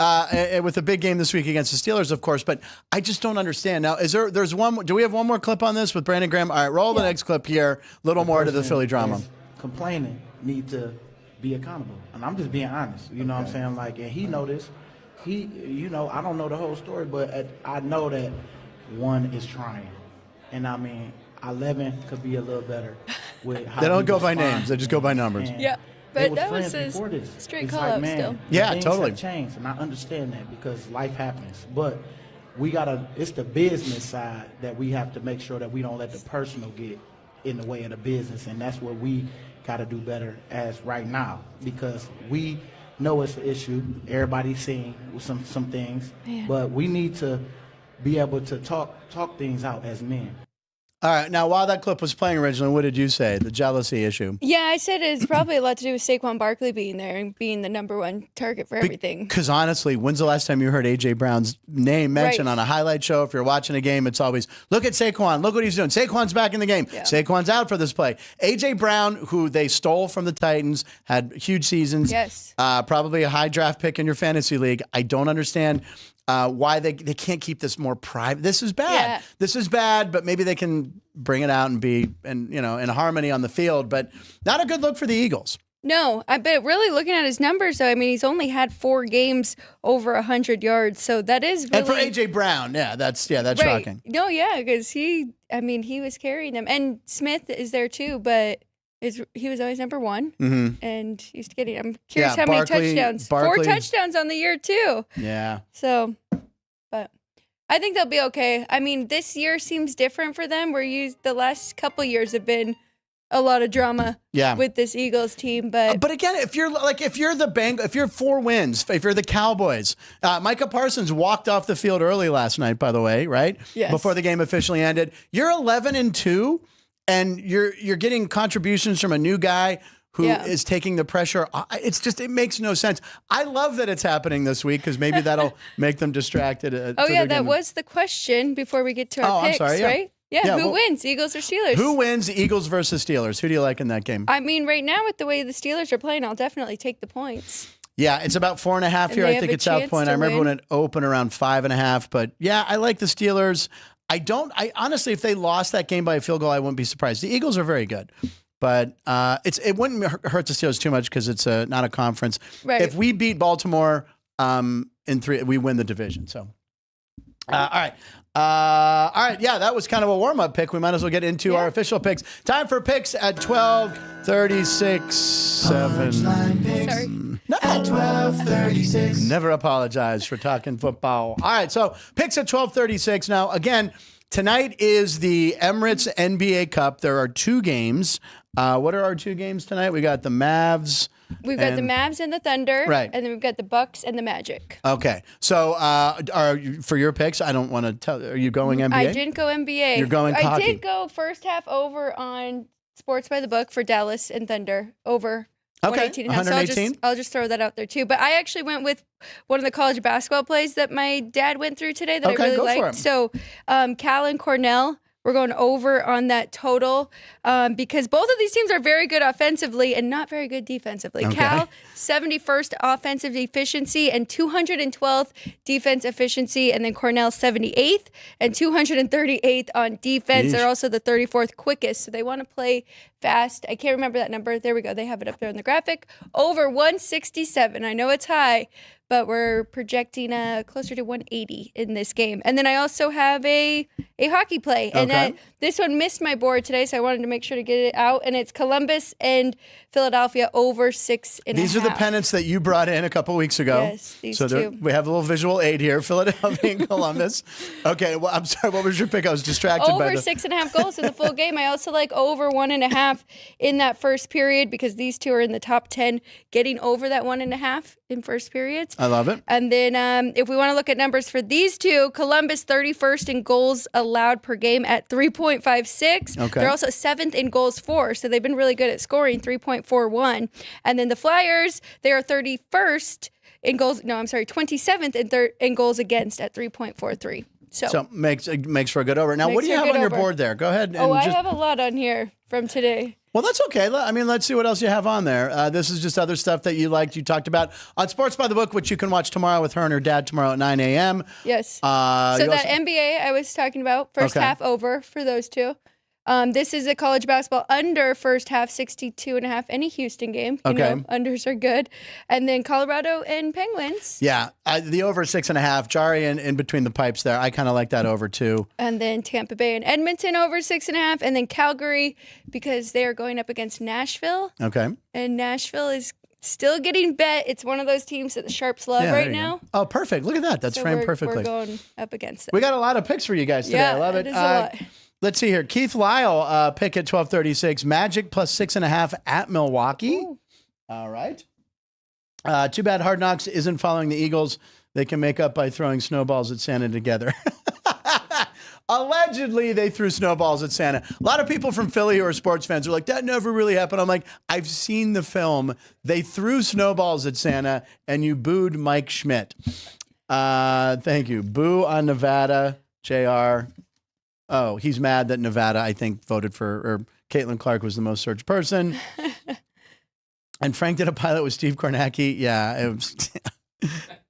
with a big game this week against the Steelers, of course. But I just don't understand. Now, there's one? Do we have one more clip on this with Brandon Graham? All right, roll the next clip here. A little more to the Philly drama. Complaining need to be accountable, and I'm just being honest. You know what I'm saying? Like, and he know this. He, I don't know the whole story, but I know that one is trying, and I mean, 11 could be a little better. With how they don't go by names; they just go by numbers. Yeah, but that was a straight call out still. Yeah, things totally. Have changed, and I understand that because life happens, but we gotta. It's the business side that we have to make sure that we don't let the personal get in the way of the business, and that's what we got to do better as right now, because we know it's an issue. Everybody's seeing some things, but we need to be able to talk things out as men. All right. Now, while that clip was playing originally, what did you say? The jealousy issue. Yeah, I said it's probably a lot to do with Saquon Barkley being there and being the number one target for everything. Because honestly, when's the last time you heard A.J. Brown's name mentioned on a highlight show? If you're watching a game, it's always, look at Saquon. Look what he's doing. Saquon's back in the game. Yeah. Saquon's out for this play. A.J. Brown, who they stole from the Titans, had huge seasons. Yes. Probably a high draft pick in your fantasy league. I don't understand why they can't keep this more private. This is bad. Yeah. This is bad, but maybe they can bring it out and be in harmony on the field. But not a good look for the Eagles. No, but really looking at his numbers, though, I mean, he's only had 4 games over 100 yards, so that is really... And for A.J. Brown, that's right. Shocking. No, yeah, because he was carrying them. And Smith is there, too, but he was always number 1, and he's getting... I'm curious how many touchdowns. 4 touchdowns on the year, too. Yeah. So, but... I think they'll be okay. I mean, this year seems different for them, where the last couple years have been a lot of drama with this Eagles team. But again, if you're the Bengals, if you're 4 wins, if you're the Cowboys, Micah Parsons walked off the field early last night, by the way, right? Yes. Before the game officially ended. You're 11-2, and you're getting contributions from a new guy who is taking the pressure. It makes no sense. I love that it's happening this week because maybe that'll make them distracted. That was the question before we get to our picks, right? Yeah, who wins, Eagles or Steelers? Who wins, Eagles versus Steelers? Who do you like in that game? I mean, right now with the way the Steelers are playing, I'll definitely take the points. Yeah, it's about 4.5 here. I think it's South Point. I remember when it opened around 5.5. But yeah, I like the Steelers. I honestly, if they lost that game by a field goal, I wouldn't be surprised. The Eagles are very good. But it wouldn't hurt the Steelers too much because it's not a conference. Right. If we beat Baltimore in 3, we win the division. So, all right. Yeah, that was kind of a warm-up pick. We might as well get into our official picks. Time for picks at 12:36. 7. Sorry. No. At 12:36. Never apologize for talking football. All right, so picks at 12:36. Now, again, tonight is the Emirates NBA Cup. There are 2 games. What are our 2 games tonight? We got the Mavs. We've got the Mavs and the Thunder. Right. And then we've got the Bucks and the Magic. Okay. So for your picks, I don't want to tell. Are you going NBA? I didn't go NBA. You're going hockey. I did go first half over on Sports by the Book for Dallas and Thunder over 118. 118. So I'll just throw that out there too. But I actually went with one of the college basketball plays that my dad went through today that I really liked. So Cal and Cornell We're going over on that total because both of these teams are very good offensively and not very good defensively. Okay. Cal, 71st offensive efficiency and 212th defense efficiency, and then Cornell, 78th and 238th on defense. Yeesh. They're also the 34th quickest, so they want to play fast. I can't remember that number. There we go. They have it up there in the graphic. Over 167. I know it's high, but we're projecting closer to 180 in this game. And then I also have a hockey play. And this one missed my board today, so I wanted to make sure to get it out. And it's Columbus and Philadelphia over 6.5. These are the pennants that you brought in a couple weeks ago. Yes, these two. We have a little visual aid here, Philadelphia and Columbus. Okay, well, I'm sorry, what was your pick? I was distracted by Over 6.5 goals in the full game. I also like over 1.5 in that first period because these two are in the top 10 getting over that 1.5 in first periods. I love it. And then if we want to look at numbers for these two, Columbus 31st in goals allowed per game at 3.56. Okay. They're also 7th in goals for, so they've been really good at scoring, 3.41. And then the Flyers, they are 31st in goals. No, I'm sorry, 27th in goals against at 3.43. So makes for a good over. Now, what do you have on your board there? Go ahead. I have a lot on here from today. Well, that's okay. I mean, let's see what else you have on there. This is just other stuff that you liked, you talked about on Sports by the Book, which you can watch tomorrow with her and her dad tomorrow at 9 a.m. Yes. So that NBA I was talking about, first half over for those two. This is a college basketball under first half, 62.5. Any Houston game. You know, unders are good. And then Colorado and Penguins. Yeah, the over 6.5. Jari in between the pipes there. I kind of like that over too. And then Tampa Bay and Edmonton over 6.5. And then Calgary because they are going up against Nashville. Okay. And Nashville is still getting bet. It's one of those teams that the Sharps love right now. Oh, perfect. Look at that. That's framed perfectly. We're going up against them. We got a lot of picks for you guys today. I love it. Is a lot. Let's see here. Keith Lyle, pick at 1236. Magic plus 6.5 at Milwaukee. Ooh. All right. Too bad Hard Knocks isn't following the Eagles. They can make up by throwing snowballs at Santa together. Allegedly, they threw snowballs at Santa. A lot of people from Philly who are sports fans are like, that never really happened. I'm like, I've seen the film. They threw snowballs at Santa, and you booed Mike Schmidt. Thank you. Boo on Nevada, JR. Oh, he's mad that Nevada, I think, voted for, or Caitlin Clark was the most searched person. And Frank did a pilot with Steve Kornacki. Yeah, it was.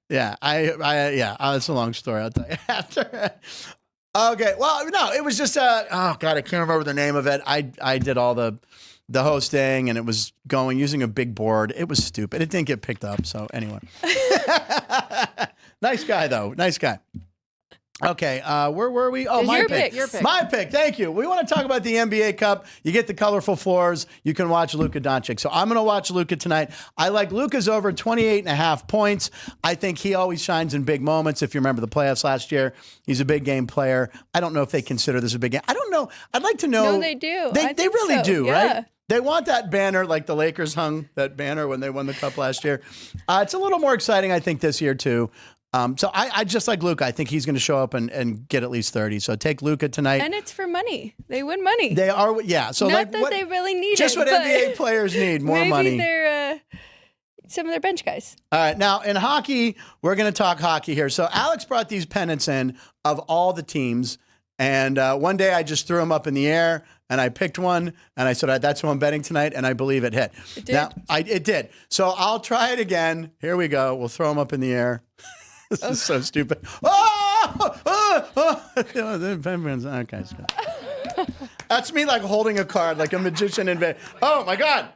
Yeah, it's a long story. I'll tell you after. Okay, well, no, it was just oh God, I can't remember the name of it. I did all the hosting, and it was going using a big board. It was stupid. It didn't get picked up. So anyway, nice guy though. Nice guy. Okay, where were we? Oh, my pick. Your pick. My pick. Thank you. We want to talk about the NBA Cup. You get the colorful floors. You can watch Luka Doncic. So I'm going to watch Luka tonight. I like Luka's over 28.5 points. I think he always shines in big moments. If you remember the playoffs last year, he's a big game player. I don't know if they consider this a big game. I don't know. I'd like to know. No, they do. They really do, yeah. right? They want that banner like the Lakers hung that banner when they won the Cup last year. It's a little more exciting, I think, this year too. So I just like Luka. I think he's going to show up and get at least 30. So take Luka tonight. And it's for money. They win money. They are, yeah. So not that they really need just it. Just what NBA players need, more money. Maybe they're some of their bench guys. All right. Now, in hockey, we're going to talk hockey here. So Alex brought these pennants in of all the teams. And one day I just threw them up in the air. And I picked one, and I said, that's who I'm betting tonight, and I believe it hit. It did? Now, it did. So I'll try it again. Here we go. We'll throw them up in the air. This is so stupid. Okay. That's me like holding a card like a magician in bed. Oh, my God.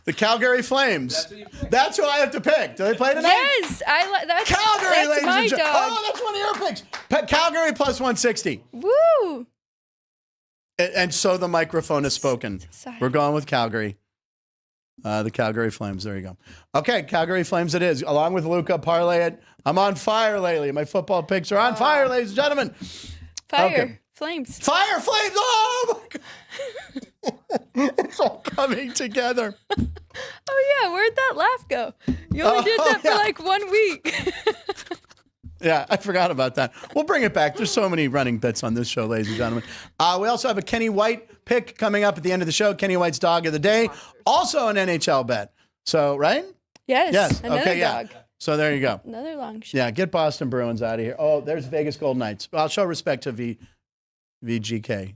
The Calgary Flames. That's who I have to pick. Do they play tonight? Yes. That's Calgary, ladies my and gentlemen. dog. Oh, that's one of your picks. Calgary plus 160. Woo. And so the microphone has spoken. We're going with Calgary. The Calgary Flames. There you go. Okay, Calgary Flames it is. Along with Luka, parlay it. I'm on fire lately. My football picks are on fire, ladies and gentlemen. Fire. Okay. Flames. Fire, flames. Oh, my God. It's all coming together. Oh, yeah. Where'd that laugh go? You only did that for like 1 week. Yeah, I forgot about that. We'll bring it back. There's so many running bits on this show, ladies and gentlemen. We also have a Kenny White pick coming up at the end of the show. Kenny White's dog of the day. Also an NHL bet. So, right? Yes. Another okay, dog. Yeah. So there you go. Another long shot. Yeah, get Boston Bruins out of here. Oh, there's Vegas Golden Knights. I'll show respect to VGK.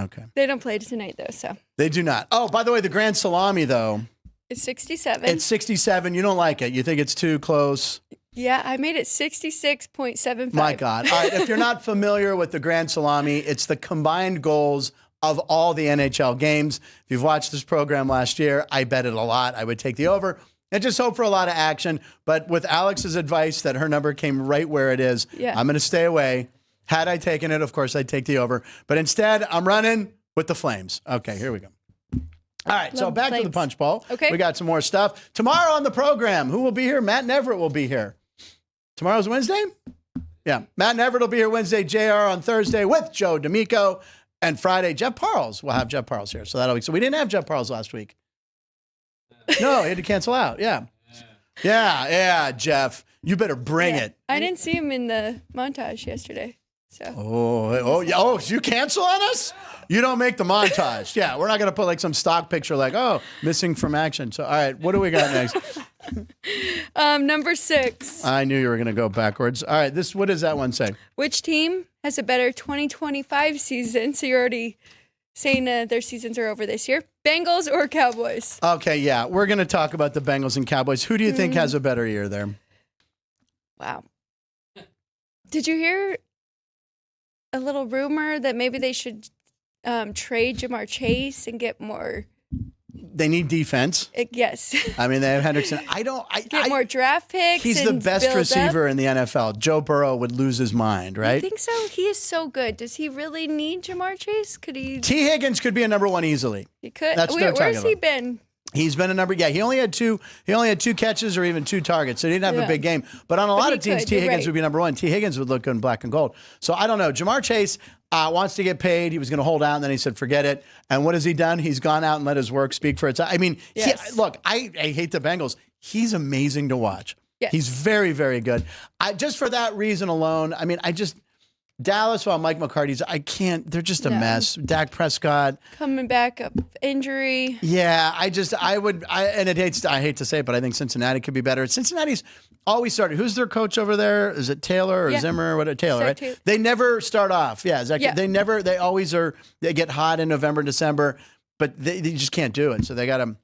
Okay. They don't play tonight, though, so. They do not. Oh, by the way, the Grand Salami, though. It's 67. It's 67. You don't like it. You think it's too close? Yeah, I made it 66.75. My God. All right, if you're not familiar with the Grand Salami, it's the combined goals of all the NHL games. If you've watched this program last year, I bet it a lot. I would take the over and just hope for a lot of action. But with Alex's advice that her number came right where it is, I'm going to stay away. Had I taken it, of course, I'd take the over. But instead, I'm running with the Flames. Okay, here we go. All right, so back to the punch bowl. Okay. We got some more stuff. Tomorrow on the program, who will be here? Matt and Everett will be here. Tomorrow's Wednesday? Yeah. Matt and Everett will be here Wednesday. JR on Thursday with Joe D'Amico. And Friday, Jeff Parles. We'll have Jeff Parles here. So that'll be. So we didn't have Jeff Parles last week. No, he had to cancel out. Yeah. Yeah, Jeff. You better bring it. I didn't see him in the montage yesterday. So. Oh, you cancel on us? You don't make the montage. Yeah, we're not going to put like some stock picture like, missing from action. So, all right, what do we got next? Number 6. I knew you were going to go backwards. All right, what does that one say? Which team has a better 2025 season? So you're already saying their seasons are over this year. Bengals or Cowboys? Okay, yeah, we're going to talk about the Bengals and Cowboys. Who do you think has a better year there? Wow. Did you hear a little rumor that maybe they should trade Jamar Chase and get more? They need defense. Yes. I mean, they have Hendrickson. Get more draft picks. He's the best receiver in the NFL. Joe Burrow would lose his mind, right? I think so. He is so good. Does he really need Jamar Chase? Could he? T. Higgins could be a number 1 easily. He could. That's Where's he been? He's been a number. Yeah, he only had two catches or even 2 targets, so he didn't have a big game. But on a lot of teams, T. Higgins would be number 1. T. Higgins would look good in black and gold. So I don't know. Jamar Chase wants to get paid. He was going to hold out, and then he said, "Forget it." And what has he done? He's gone out and let his work speak for itself. I mean, look, I hate the Bengals. He's amazing to watch. Yes. He's very, very good. Just for that reason alone, I mean, Dallas, while Mike McCarthy's, they're just a mess. Dak Prescott. Coming back up injury. Yeah, I hate to say it, but I think Cincinnati could be better. Cincinnati's always started. Who's their coach over there? Is it Taylor or Zimmer? What? Taylor, right? They never start off. Yeah, exactly. They always are. They get hot in November and December, but they just can't do it. So they got to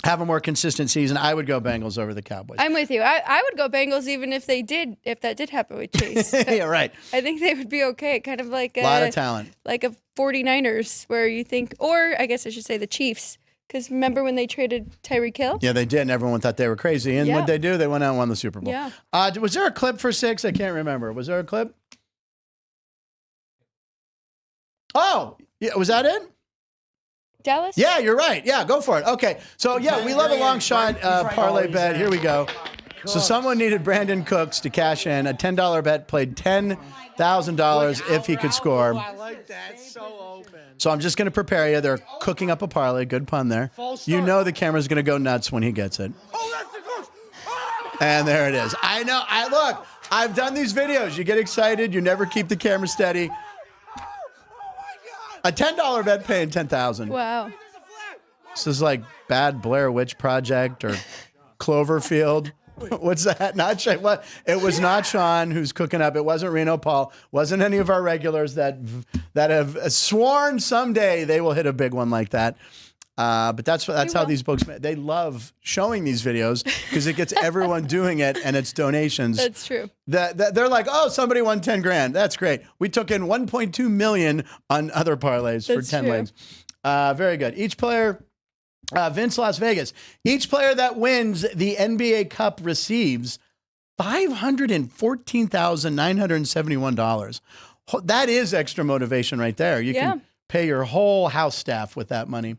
have a more consistent season. I would go Bengals over the Cowboys. I'm with you. I would go Bengals even if that did happen with Chase. Yeah, right. I think they would be okay. Kind of like a lot of talent. Like a 49ers where you think, or I guess I should say the Chiefs. Because remember when they traded Tyreek Hill? Yeah, they did, and everyone thought they were crazy. And what they do, they went out and won the Super Bowl. Yeah. Was there a clip for 6? I can't remember. Was there a clip? Oh, yeah, was that it? Dallas? Yeah, you're right. Yeah, go for it. Okay. So, yeah, we love a long shot parlay bet. Here we go. So someone needed Brandon Cooks to cash in. A $10 bet played $10,000 if he could score. I like that. So open. So I'm just going to prepare you. They're cooking up a parlay. Good pun there. You know the camera's going to go nuts when he gets it. Oh, that's the Cooks. And there it is. I know. Look, I've done these videos. You get excited. You never keep the camera steady. A $10 bet paying $10,000. Wow. This is like Bad Blair Witch Project or Cloverfield. What's that? Not Sean. What? It was not Sean who's cooking up. It wasn't Reno Paul. Wasn't any of our regulars that have sworn someday they will hit a big one like that. But that's how these books. They love showing these videos because it gets everyone doing it, and it's donations. That's true. They're like, oh, somebody won $10,000. That's great. We took in $1.2 million on other parlays for 10 legs. Very good. Each player, Vince Las Vegas. Each player that wins the NBA Cup receives $514,971. That is extra motivation right there. You can pay your whole house staff with that money.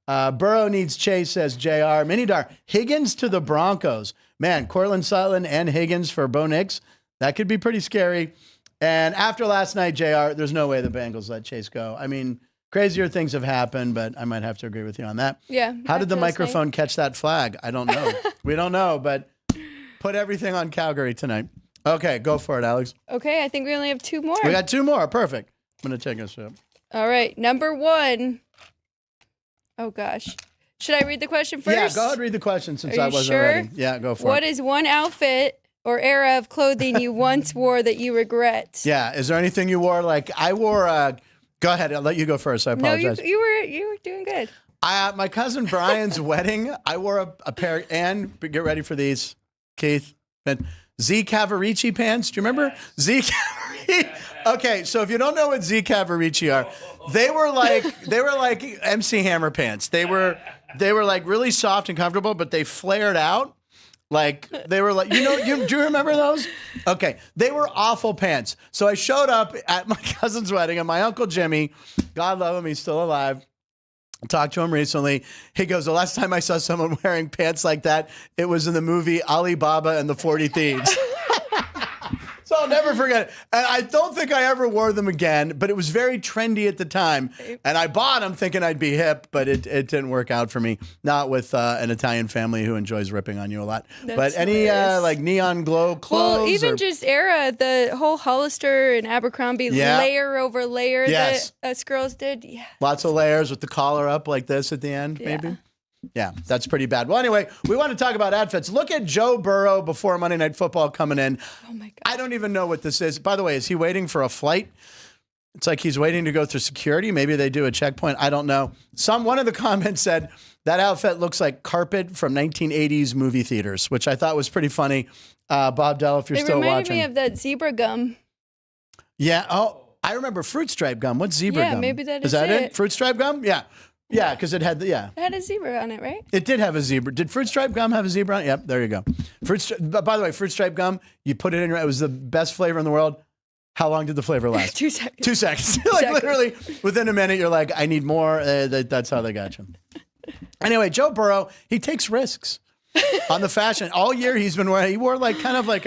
Burrow needs Chase, says JR. Minidar, Higgins to the Broncos. Man, Cortland Sutton and Higgins for Bo Nix. That could be pretty scary. And after last night, JR, there's no way the Bengals let Chase go. I mean, crazier things have happened, but I might have to agree with you on that. Yeah. How did the microphone catch that flag? I don't know. We don't know, but put everything on Calgary tonight. Okay, go for it, Alex. Okay, I think we only have 2 more. We got 2 more. Perfect. I'm going to take us up. All right, number 1. Oh, gosh. Should I read the question first? Yeah, go ahead and read the question since Are I you wasn't sure? ready. Yeah, go for it. What is one outfit or era of clothing you once wore that you regret? Yeah, is there anything you wore? Like I wore. Go ahead. I'll let you go first. I apologize. No, you were doing good. My cousin Brian's wedding, I wore a pair, and get ready for these, Keith. Z Cavarici pants. Do you remember Z Cavarici? Okay, so if you don't know what Z Cavarici are, they were like MC Hammer pants. They were like really soft and comfortable, but they flared out. Like they were like, do you remember those? Okay, they were awful pants. So I showed up at my cousin's wedding, and my Uncle Jimmy, God love him, he's still alive. I talked to him recently. He goes, the last time I saw someone wearing pants like that, it was in the movie Alibaba and the 40 Thieves. So I'll never forget it. And I don't think I ever wore them again, but it was very trendy at the time. And I bought them thinking I'd be hip, but it didn't work out for me. Not with an Italian family who enjoys ripping on you a lot. But any like neon glow clothes? Well, even just era, the whole Hollister and Abercrombie layer over layer that us girls did. Yeah. Lots of layers with the collar up like this at the end, maybe? Yeah, that's pretty bad. Well, anyway, we want to talk about outfits. Look at Joe Burrow before Monday Night Football coming in. Oh, my God. I don't even know what this is. By the way, is he waiting for a flight? It's like he's waiting to go through security. Maybe they do a checkpoint. I don't know. One of the comments said, that outfit looks like carpet from 1980s movie theaters, which I thought was pretty funny. Bob Dell, if you're still watching. It reminded me of that zebra gum. Yeah. Oh, I remember fruit stripe gum. What's zebra gum? Yeah, maybe that is that it? Fruit stripe gum? Yeah. Yeah, because it had It had a zebra on it, right? It did have a zebra. Did fruit stripe gum have a zebra on it? Yep, there you go. By the way, fruit stripe gum, you put it in, it was the best flavor in the world. How long did the flavor last? 2 seconds. 2 seconds. Literally, within a minute, you're like, I need more. That's how they got you. Anyway, Joe Burrow, he takes risks on the fashion. All year he's been wearing, he wore like kind of like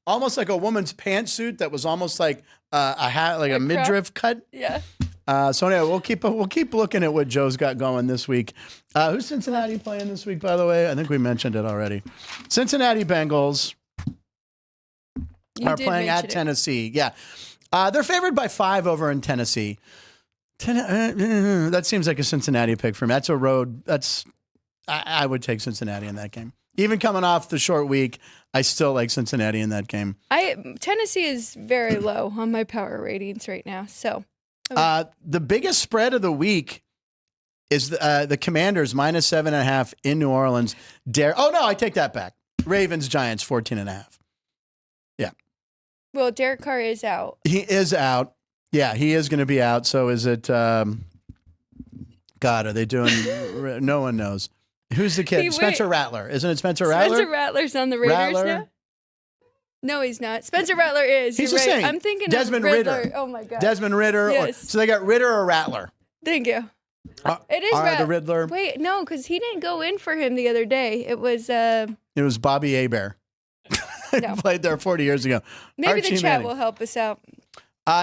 almost like a woman's pantsuit that was almost like a hat, like a midriff cut. Yeah. So anyway, we'll keep looking at what Joe's got going this week. Who's Cincinnati playing this week, by the way? I think we mentioned it already. Cincinnati Bengals are playing at Tennessee. Yeah. They're favored by 5 over in Tennessee. That seems like a Cincinnati pick for me. That's a road. I would take Cincinnati in that game. Even coming off the short week, I still like Cincinnati in that game. Tennessee is very low on my power ratings right now, so... The biggest spread of the week is the Commanders -7.5 in New Orleans. Oh, no, I take that back. Ravens, Giants, 14.5. Yeah. Well, Derek Carr is out. He is out. Yeah, he is going to be out. So is it, God, are they doing, no one knows. Who's the kid? Spencer Rattler. Isn't it Spencer Rattler? Spencer Rattler's on the Raiders now? No, he's not. Spencer Rattler is. He's You're the right. same. I'm thinking Desmond of Ridder. Oh my God. Desmond Ridder. Yes. So they got Ridder or Rattler. Thank you. It is the Riddler. Wait, no, because he didn't go in for him the other day. It was Bobby Hebert. No. Played there 40 years ago. Maybe Archie the chat Manning will help us out.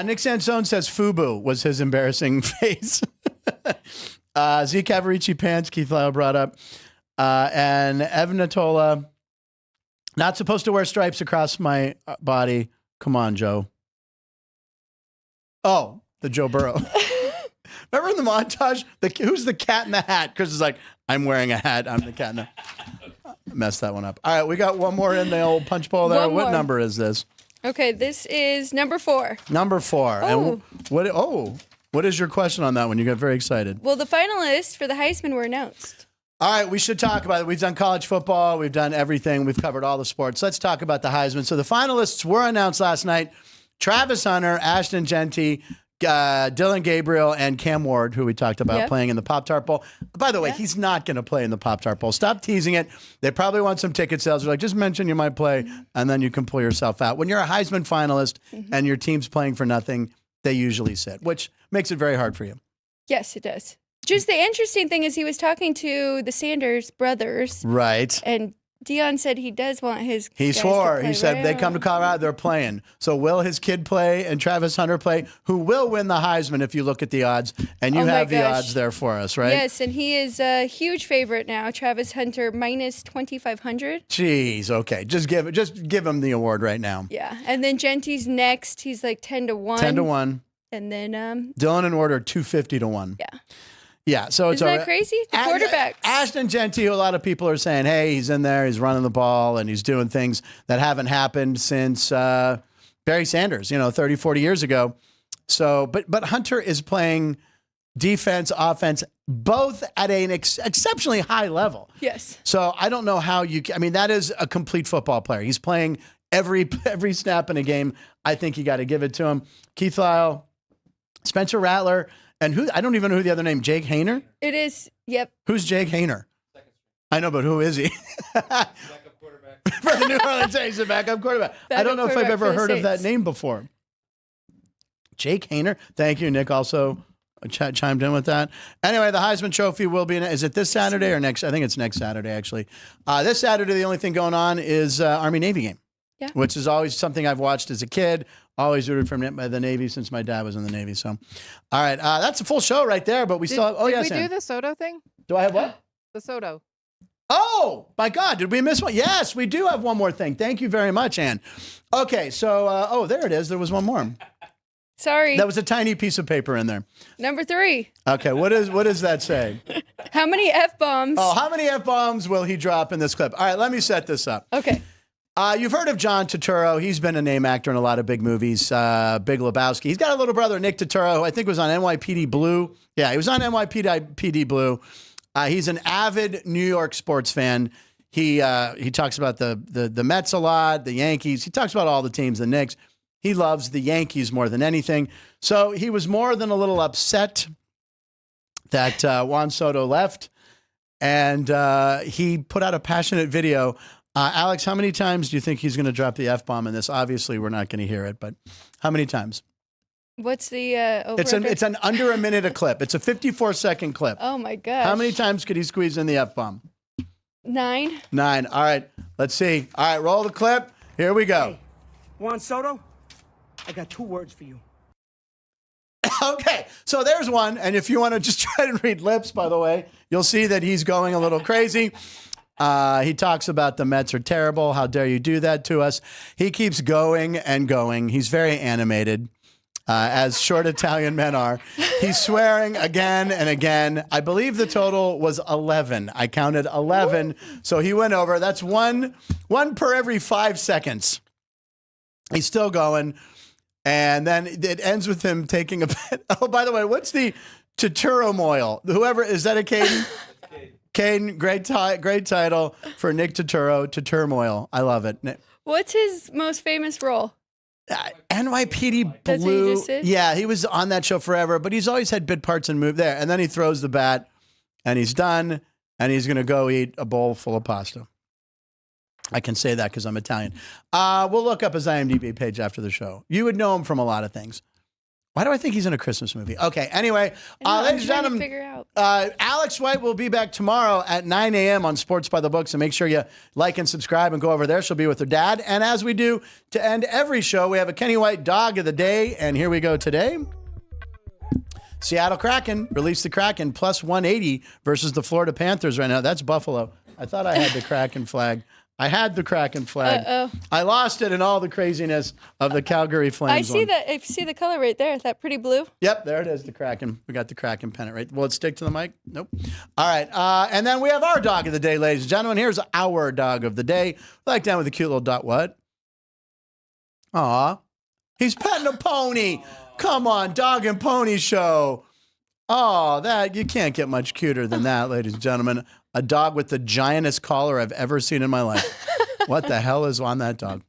Nick Sansone says FUBU was his embarrassing face. Z Cavarici pants, Keith Lyle brought up. And Evan Natola, not supposed to wear stripes across my body. Come on, Joe. Oh, the Joe Burrow. Remember in the montage, who's the cat in the hat? Chris is like, I'm wearing a hat. I'm the cat in the Messed that one up. All right, we got one more in the old punch bowl there. What number is this? Okay, this is number 4. Number 4. Oh. And what is your question on that one? You got very excited. Well, the finalists for the Heisman were announced. All right, we should talk about it. We've done college football. We've done everything. We've covered all the sports. Let's talk about the Heisman. So the finalists were announced last night. Travis Hunter, Ashton Genty, Dylan Gabriel, and Cam Ward, who we talked about playing in the Pop-Tart Bowl. By the way, he's not going to play in the Pop-Tart Bowl. Stop teasing it. They probably want some ticket sales. They're like, just mention you might play, and then you can pull yourself out. When you're a Heisman finalist and your team's playing for nothing, they usually sit, which makes it very hard for you. Yes, it does. Just the interesting thing is he was talking to the Sanders brothers. Right. And Dion said he does want his He guys swore. to play, He said right? they come to Colorado, they're playing. So will his kid play and Travis Hunter play, who will win the Heisman if you look at the odds? And you have the odds there for us, right? Yes, and he is a huge favorite now. Travis Hunter minus 2,500. Jeez, okay. Just give him the award right now. Yeah, and then Genty's next. He's like 10 to 1. 10 to 1. And then Dylan and Ward are 250 to 1. Yeah. Yeah, so it's Isn't that crazy? The quarterbacks. Ashton Genty, who a lot of people are saying, hey, he's in there, he's running the ball, and he's doing things that haven't happened since Barry Sanders, 30, 40 years ago. So, but Hunter is playing defense, offense, both at an exceptionally high level. Yes. So I don't know how that is a complete football player. He's playing every snap in a game. I think you got to give it to him. Keith Lyle, Spencer Rattler, and who, I don't even know who the other name, Jake Hayner? It is, yep. Who's Jake Hayner? I know, but who is he? Backup quarterback. For the New Orleans Saints, the backup quarterback. I don't know if I've ever heard of that name before. Jake Hayner. Thank you, Nick. Also chimed in with that. Anyway, the Heisman Trophy will be, is it this Saturday or next? I think it's next Saturday, actually. This Saturday, the only thing going on is Army-Navy game, which is always something I've watched as a kid. Always rooted for the Navy since my dad was in the Navy. So, all right, that's a full show right there, but we still have, Did we do the Soto thing? Do I have what? The Soto. Oh, my God. Did we miss one? Yes, we do have one more thing. Thank you very much, Ann. Okay, so, there it is. There was one more. Sorry. That was a tiny piece of paper in there. Number 3. Okay, what does that say? How many F-bombs? Oh, how many F-bombs will he drop in this clip? All right, let me set this up. Okay. You've heard of John Turturro. He's been a name actor in a lot of big movies, Big Lebowski. He's got a little brother, Nick Turturro, who I think was on NYPD Blue. Yeah, he was on NYPD Blue. He's an avid New York sports fan. He talks about the Mets a lot, the Yankees. He talks about all the teams, the Knicks. He loves the Yankees more than anything. So he was more than a little upset that Juan Soto left, and he put out a passionate video. Alex, how many times do you think he's going to drop the F-bomb in this? Obviously, we're not going to hear it, but how many times? What's the over? It's an under a minute a clip. It's a 54-second clip. Oh, my gosh. How many times could he squeeze in the F-bomb? 9. 9. All right, let's see. All right, roll the clip. Here we go. Hey, Juan Soto, I got 2 words for you. Okay, so there's one. And if you want to just try to read lips, by the way, you'll see that he's going a little crazy. He talks about the Mets are terrible. How dare you do that to us? He keeps going and going. He's very animated, as short Italian men are. He's swearing again and again. I believe the total was 11. I counted 11. So he went over. That's one per every 5 seconds. He's still going. And then it ends with him taking a bet. Oh, by the way, what's the Turturro? Whoever, is that a Caden? Caden, great title for Nick Turturro. I love it. What's his most famous role? NYPD Blue. That's what you just said? Yeah, he was on that show forever, but he's always had bit parts and moved there. And then he throws the bat, and he's done, and he's going to go eat a bowl full of pasta. I can say that because I'm Italian. We'll look up his IMDb page after the show. You would know him from a lot of things. Why do I think he's in a Christmas movie? Okay, anyway, ladies and gentlemen, Alex White will be back tomorrow at 9 a.m. on Sports by the Book, so make sure you like and subscribe and go over there. She'll be with her dad. And as we do to end every show, we have a Kenny White Dog of the Day, and here we go today. Seattle Kraken released the Kraken plus 180 versus the Florida Panthers right now. That's Buffalo. I thought I had the Kraken flag. I had the Kraken flag. Uh-oh. I lost it in all the craziness of the Calgary Flames. I see that. I see the color right there. That pretty blue. Yep, there it is, the Kraken. We got the Kraken pennant, right? Will it stick to the mic? Nope. All right, and then we have our dog of the day, ladies and gentlemen. Here's our dog of the day. We like down with a cute little dot. What? Aw, he's petting a pony. Come on, dog and pony show. Oh, that you can't get much cuter than that, ladies and gentlemen. A dog with the giantest collar I've ever seen in my life. What the hell is on that dog?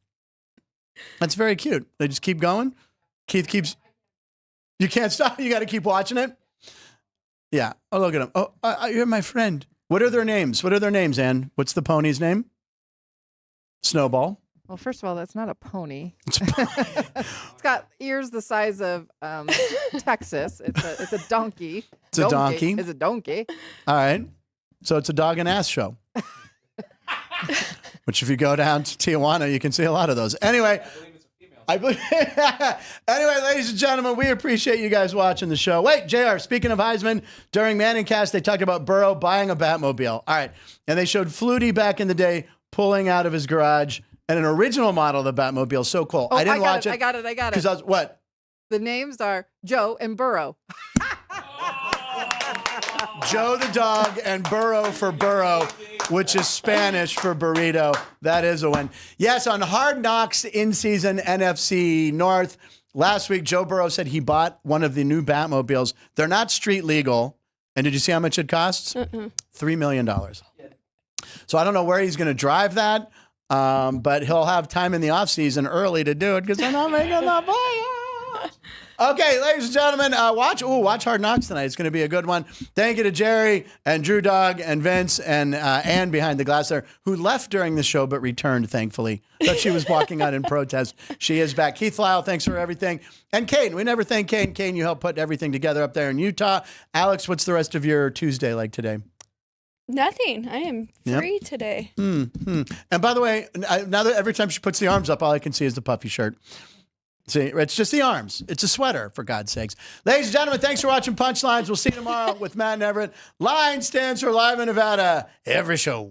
That's very cute. They just keep going. Keith keeps. You can't stop. You got to keep watching it. Yeah. Oh, look at him. Oh, you're my friend. What are their names? Ann? What's the pony's name? Snowball. Well, first of all, that's not a pony. It's got ears the size of Texas. It's a donkey. It's a donkey. It's a donkey. All right. So it's a dog and ass show. Which if you go down to Tijuana, you can see a lot of those. Anyway, anyway, ladies and gentlemen, we appreciate you guys watching the show. Wait, JR, speaking of Heisman, during Manningcast, they talked about Burrow buying a Batmobile. All right. And they showed Flutie back in the day pulling out of his garage and an original model of the Batmobile. So cool. Oh, I didn't watch it. I got it. Because what? The names are Joe and Burrow. Joe the dog and Burrow for Burrow, which is Spanish for burrito. That is a win. Yes, on Hard Knocks in-season NFC North, last week Joe Burrow said he bought one of the new Batmobiles. They're not street legal. And did you see how much it costs? $3 million. So I don't know where he's going to drive that, but he'll have time in the offseason early to do it because they're not making the playoffs. Okay, ladies and gentlemen, watch Hard Knocks tonight. It's going to be a good one. Thank you to Jerry and Drew Dog and Vince and Ann behind the glass there, who left during the show but returned, thankfully. Thought she was walking out in protest. She is back. Keith Lyle, thanks for everything. And Kane, we never thank Kane. Kane, you helped put everything together up there in Utah. Alex, what's the rest of your Tuesday like today? Nothing. I am free today. And by the way, now that every time she puts the arms up, all I can see is the puffy shirt. See, it's just the arms. It's a sweater, for God's sakes. Ladies and gentlemen, thanks for watching Punchlines. We'll see you tomorrow with Matt and Everett. Line stands for Live in Nevada every show.